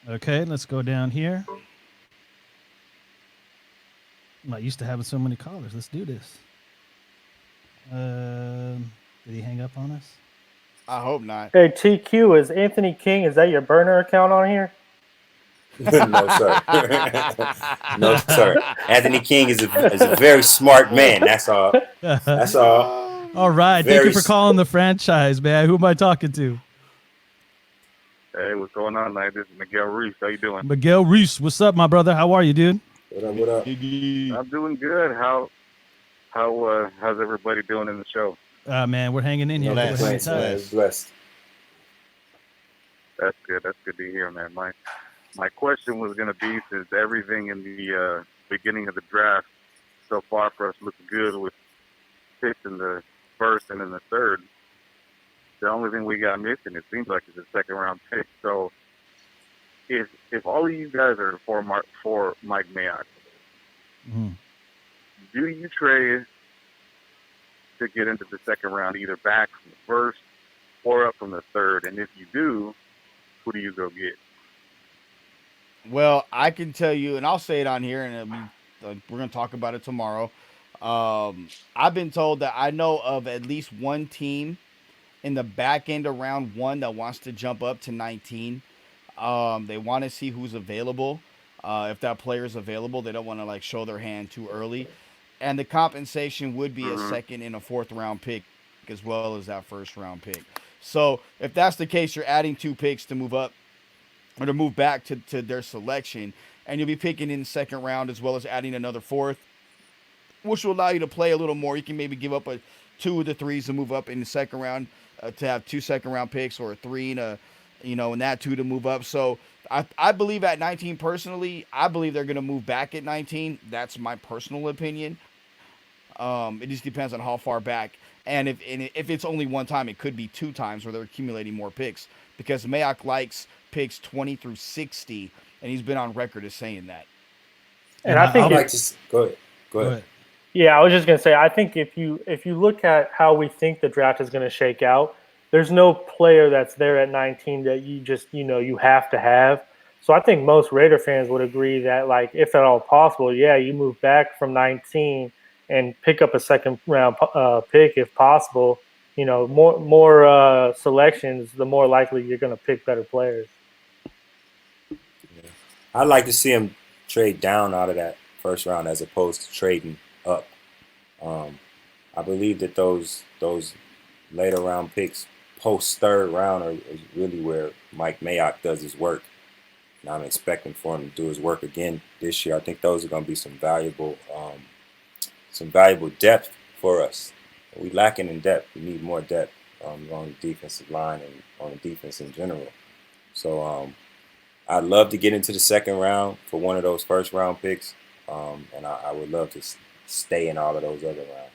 Okay, let's go down here. I'm not used to having so many callers. Let's do this. Did he hang up on us? I hope not. Hey, TQ, is Anthony King, is that your burner account on here? No, sir. No, sir. Anthony King is a very smart man. That's all. That's all. All right. Thank you for calling the franchise, man. Who am I talking to? Hey, what's going on, man? This is Miguel Reese. How you doing? Miguel Reese. What's up, my brother? How are you, dude? What up? I'm doing good. How's everybody doing in the show? Man, we're hanging in here. Blessed. That's good. That's good to hear, man. My question was going to be, since everything in the beginning of the draft so far for us looks good with picks in the first and in the third, the only thing we got missing, it seems like, is a second-round pick. So if all of you guys are for Mike Mayock, do you trade to get into the second round, either back from the first or up from the third? And if you do, who do you go get? Well, I can tell you, and I'll say it on here, and we're going to talk about it tomorrow. I've been told that I know of at least one team in the back end of round 1 that wants to jump up to 19. They want to see who's available. If that player is available, they don't want to show their hand too early. And the compensation would be a second and a fourth round pick as well as that first round pick. So if that's the case, you're adding 2 picks to move up or to move back to their selection. And you'll be picking in the second round as well as adding another fourth, which will allow you to play a little more. You can maybe give up 2 of the 3s to move up in the second round, to have 2 second round picks, or a 3 and and that 2 to move up. So I believe at 19 personally, I believe they're going to move back at 19. That's my personal opinion. It just depends on how far back. And if it's only one time, it could be 2 times where they're accumulating more picks, because Mayock likes picks 20 through 60, and he's been on record as saying that. And I think go ahead. Yeah, I was just going to say, I think if you look at how we think the draft is going to shake out, there's no player that's there at 19 that you just, you have to have. So I think most Raider fans would agree that, if at all possible, you move back from 19 and pick up a second round pick if possible. More selections, the more likely you're going to pick better players. I'd like to see him trade down out of that first round as opposed to trading up. I believe that those later round picks post third round are really where Mike Mayock does his work. And I'm expecting for him to do his work again this year. I think those are going to be some valuable depth for us. We lacking in depth. We need more depth. on the defensive line and on the defense in general. So I'd love to get into the second round for one of those first round picks, and I would love to stay in all of those other rounds.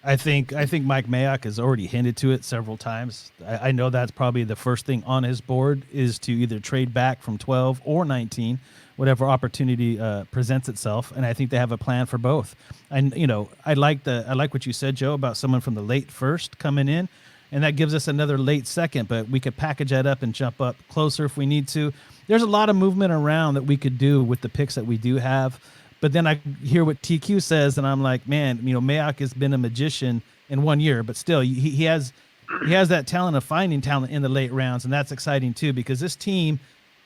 I think Mike Mayock has already hinted to it several times. I know that's probably the first thing on his board is to either trade back from 12 or 19, whatever opportunity presents itself. And I think they have a plan for both. And I like what you said, Joe, about someone from the late first coming in, and that gives us another late second. But we could package that up and jump up closer if we need to. There's a lot of movement around that we could do with the picks that we do have. But then I hear what TQ says, and I'm like, man, Mayock has been a magician in 1 year, but still, he has that talent of finding talent in the late rounds, and that's exciting too. Because this team,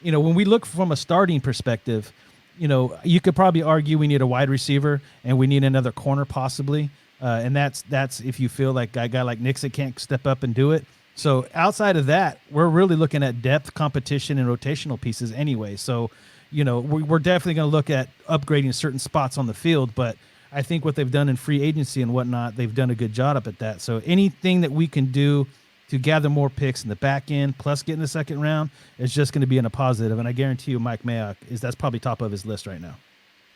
when we look from a starting perspective, you could probably argue we need a wide receiver and we need another corner possibly, and that's if you feel like a guy like Nixon can't step up and do it. So outside of that, we're really looking at depth, competition, and rotational pieces anyway. So. We're definitely going to look at upgrading certain spots on the field, but I think what they've done in free agency and whatnot, they've done a good job up at that. So anything that we can do to gather more picks in the back end, plus get in the second round, is just going to be in a positive. And I guarantee you Mike Mayock that's probably top of his list right now.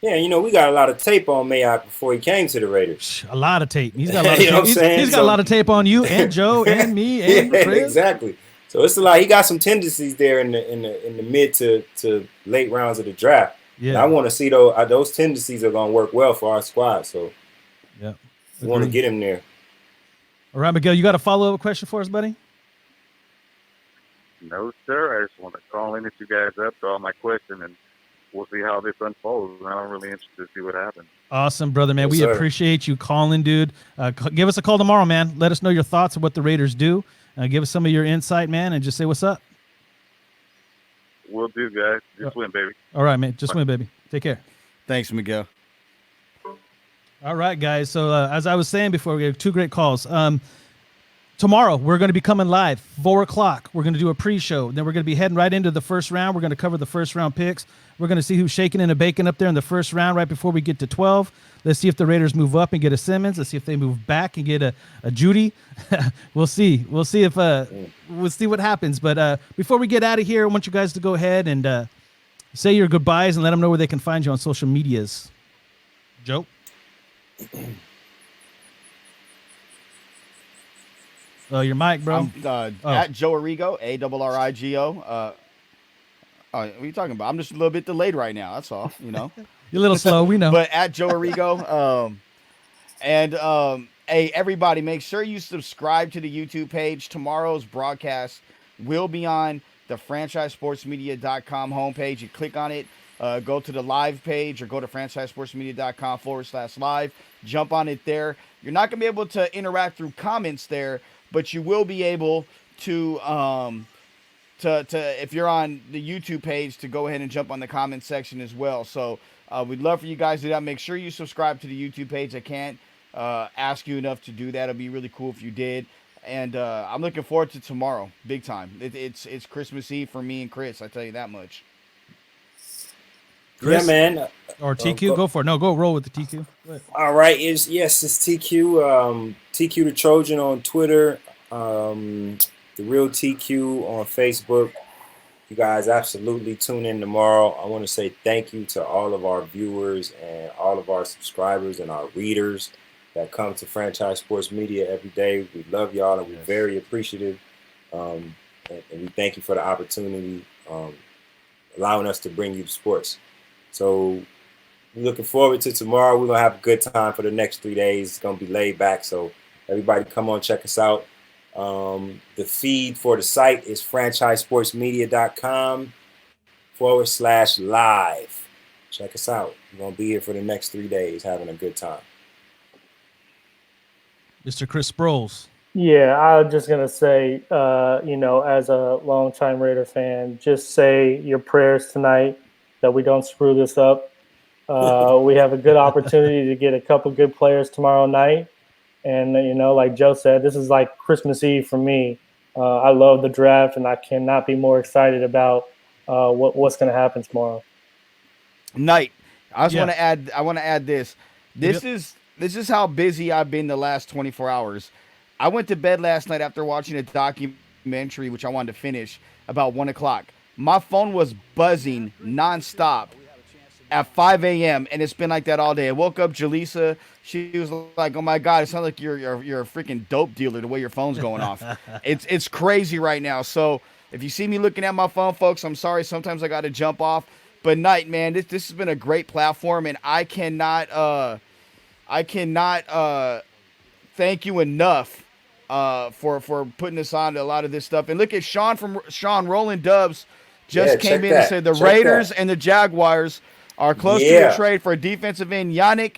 Yeah, we got a lot of tape on Mayock before he came to the Raiders. A lot of tape. He's got a lot of tape. He's got a lot of tape on you and Joe and me and Chris. Exactly. So it's a lot. He got some tendencies there in the mid to late rounds of the draft. Yeah, and I want to see those tendencies are going to work well for our squad. So yeah, we want to get him there. All right, Miguel, you got a follow-up question for us, buddy? No, sir. I just want to call in at you guys up to all my question, and we'll see how this unfolds. I'm really interested to see what happens. Awesome, brother, man. Yes, we appreciate you calling, dude. Give us a call tomorrow, man. Let us know your thoughts on what the Raiders do. Give us some of your insight, man, and just say what's up. Will do, guys. Just win, baby. All right, man. Just win, baby. Take care. Thanks, Miguel. All right, guys. So as I was saying before, we have two great calls. Tomorrow, we're going to be coming live, 4 o'clock. We're going to do a pre-show. Then we're going to be heading right into the first round. We're going to cover the first-round picks. We're going to see who's shaking and baking up there in the first round right before we get to 12. Let's see if the Raiders move up and get a Simmons. Let's see if they move back and get a Judy. We'll see. We'll see if we'll see what happens. But before we get out of here, I want you guys to go ahead and say your goodbyes and let them know where they can find you on social medias. Joe? Your mic, bro. At Joe Arrigo, ARRIGO. What are you talking about? I'm just a little bit delayed right now. That's all, You're a little slow, we know. But at Joe Arrigo. Hey, everybody, make sure you subscribe to the YouTube page. Tomorrow's broadcast will be on the franchisesportsmedia.com homepage. You click on it, go to the live page, or go to franchisesportsmedia.com/live. Jump on it there. You're not going to be able to interact through comments there, but you will be able to if you're on the YouTube page, to go ahead and jump on the comment section as well. So we'd love for you guys to do that. Make sure you subscribe to the YouTube page. I can't ask you enough to do that. It'd be really cool if you did. And I'm looking forward to tomorrow, big time. It's Christmas Eve for me and Chris. I tell you that much. Chris? Yeah, man. Or TQ, go for it. No, go roll with the TQ. All right, it's TQ. TQ the Trojan on Twitter. The Real TQ on Facebook. You guys absolutely tune in tomorrow. I want to say thank you to all of our viewers and all of our subscribers and our readers that come to Franchise Sports Media every day. We love y'all and we're very appreciative. And we thank you for the opportunity, allowing us to bring you the sports. So we're looking forward to tomorrow. We're going to have a good time for the next 3 days. It's going to be laid back. So everybody come on, check us out. The feed for the site is franchisesportsmedia.com/live. Check us out. We're going to be here for the next 3 days having a good time. Mr. Chris Sproles. Yeah, I was just going to say, as a longtime Raider fan, just say your prayers tonight that we don't screw this up. We have a good opportunity to get a couple good players tomorrow night. And, like Joe said, this is like Christmas Eve for me. I love the draft, and I cannot be more excited about what's going to happen tomorrow. Night. I want to add this. This is how busy I've been the last 24 hours. I went to bed last night after watching a documentary, which I wanted to finish, about 1 o'clock. My phone was buzzing nonstop at 5 a.m. and it's been like that all day. I woke up, Jaleesa. She was like, "Oh my God, it sounds like you're a freaking dope dealer the way your phone's going off." It's crazy right now. So if you see me looking at my phone, folks, I'm sorry. Sometimes I got to jump off. But Knight, man, this has been a great platform, and I cannot thank you enough for putting us on to a lot of this stuff. And look at Sean Rolling Dubs just came in and said the Raiders and the Jaguars are close to a trade for a defensive end, Yannick.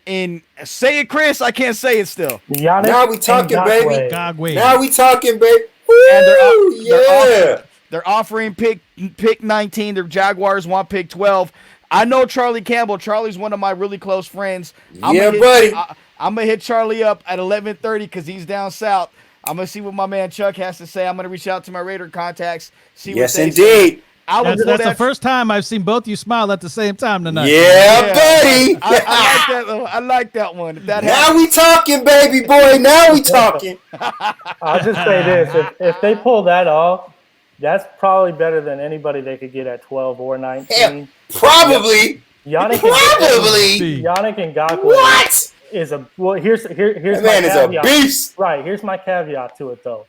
And say it, Chris. I can't say it still. Yannick now we talking, baby. Gagwe. Now we talking, baby. And they're offering pick 19. The Jaguars want pick 12. I know Charlie Campbell. Charlie's one of my really close friends. Buddy. I'm going to hit Charlie up at 11:30 because he's down south. I'm going to see what my man Chuck has to say. I'm going to reach out to my Raider contacts. See what they say. That's the first time I've seen both you smile at the same time tonight. Yeah, buddy. I like that one. Now we talking, baby boy. Now we talking. I'll just say this. If they pull that off, that's probably better than anybody they could get at 12 or 19. Yeah, probably. Yannick and Gagwe. What? Here's that man is a beast. Right. Here's my caveat to it, though.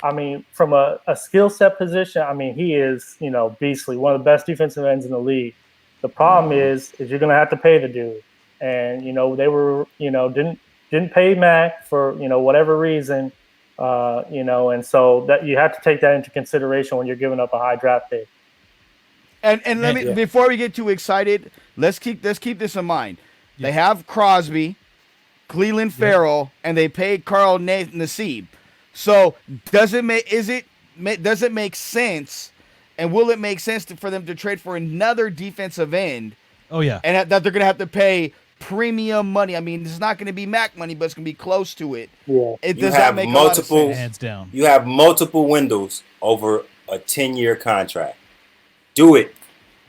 I mean, from a skill set position, I mean, he is, beastly, one of the best defensive ends in the league. The problem is you're going to have to pay the dude. And, they were, didn't pay Mac for, whatever reason, and so that you have to take that into consideration when you're giving up a high draft pick. And let me, before we get too excited, let's keep this in mind. They have Crosby, Cleveland Farrell, and they paid Carl Nassib. So does it make sense, and will it make sense for them to trade for another defensive end? Oh yeah, and that they're going to have to pay premium money. I mean, it's not going to be Mac money, but it's going to be close to it. Yeah, does that make a lot of sense? Hands down. You have multiple windows over a 10-year contract. Do it.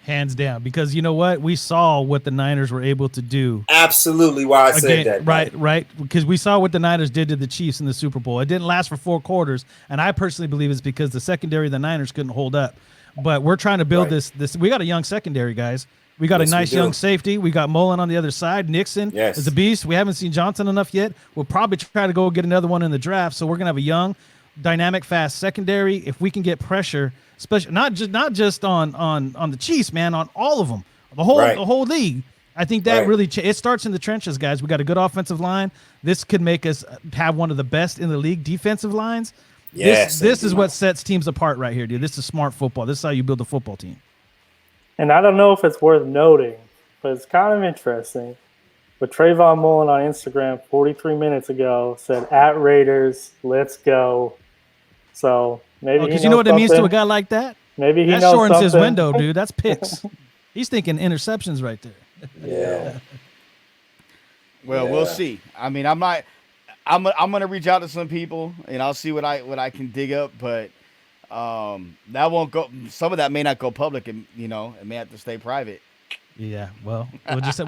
Hands down, because you know what? We saw what the Niners were able to do. Absolutely why I said that. Right. Because we saw what the Niners did to the Chiefs in the Super Bowl. It didn't last for 4 quarters, and I personally believe it's because the secondary of the Niners couldn't hold up. But we're trying to build this. We got a young secondary, guys. We got a nice young safety. We got Mullen on the other side. Nixon is a beast. We haven't seen Johnson enough yet. We'll probably try to go get another one in the draft. So we're going to have a young, dynamic, fast secondary. If we can get pressure, especially not just on the Chiefs, man, on all of them, the whole league. I think that really it starts in the trenches, guys. We got a good offensive line. This could make us have one of the best in the league defensive lines. Yes, this is what sets teams apart right here, dude. This is smart football. This is how you build a football team. And I don't know if it's worth noting, but it's kind of interesting. But Trayvon Mullen on Instagram 43 minutes ago said, "At Raiders, let's go." So maybe because you know what it means to a guy like that. Maybe he that knows shortens his something. window, dude. That's picks. He's thinking interceptions right there. Yeah. Well, we'll see. I mean, I'm gonna reach out to some people and I'll see what I can dig up, but that won't go. Some of that may not go public, and it may have to stay private. Yeah, well, we'll just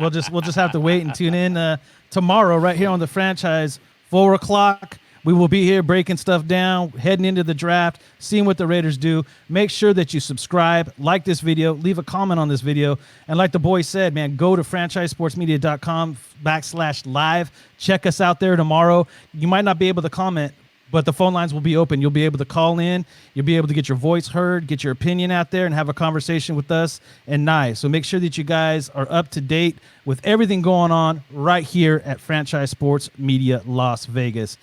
have to wait and tune in tomorrow right here on the franchise, 4 o'clock. We will be here breaking stuff down, heading into the draft, seeing what the Raiders do. Make sure that you subscribe, like this video, leave a comment on this video. And like the boy said, man, go to franchisesportsmedia.com/live. Check us out there tomorrow. You might not be able to comment, but the phone lines will be open. You'll be able to call in. You'll be able to get your voice heard, get your opinion out there, and have a conversation with us and Nye. So make sure that you guys are up to date with everything going on right here at Franchise Sports Media Las Vegas.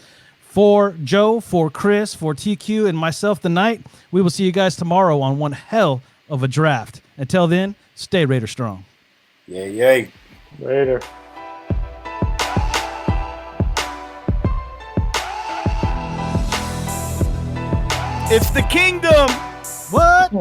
For Joe, for Chris, for TQ, and myself tonight, we will see you guys tomorrow on one hell of a draft. Until then, stay Raider strong. Yay. Raider. It's the kingdom. What?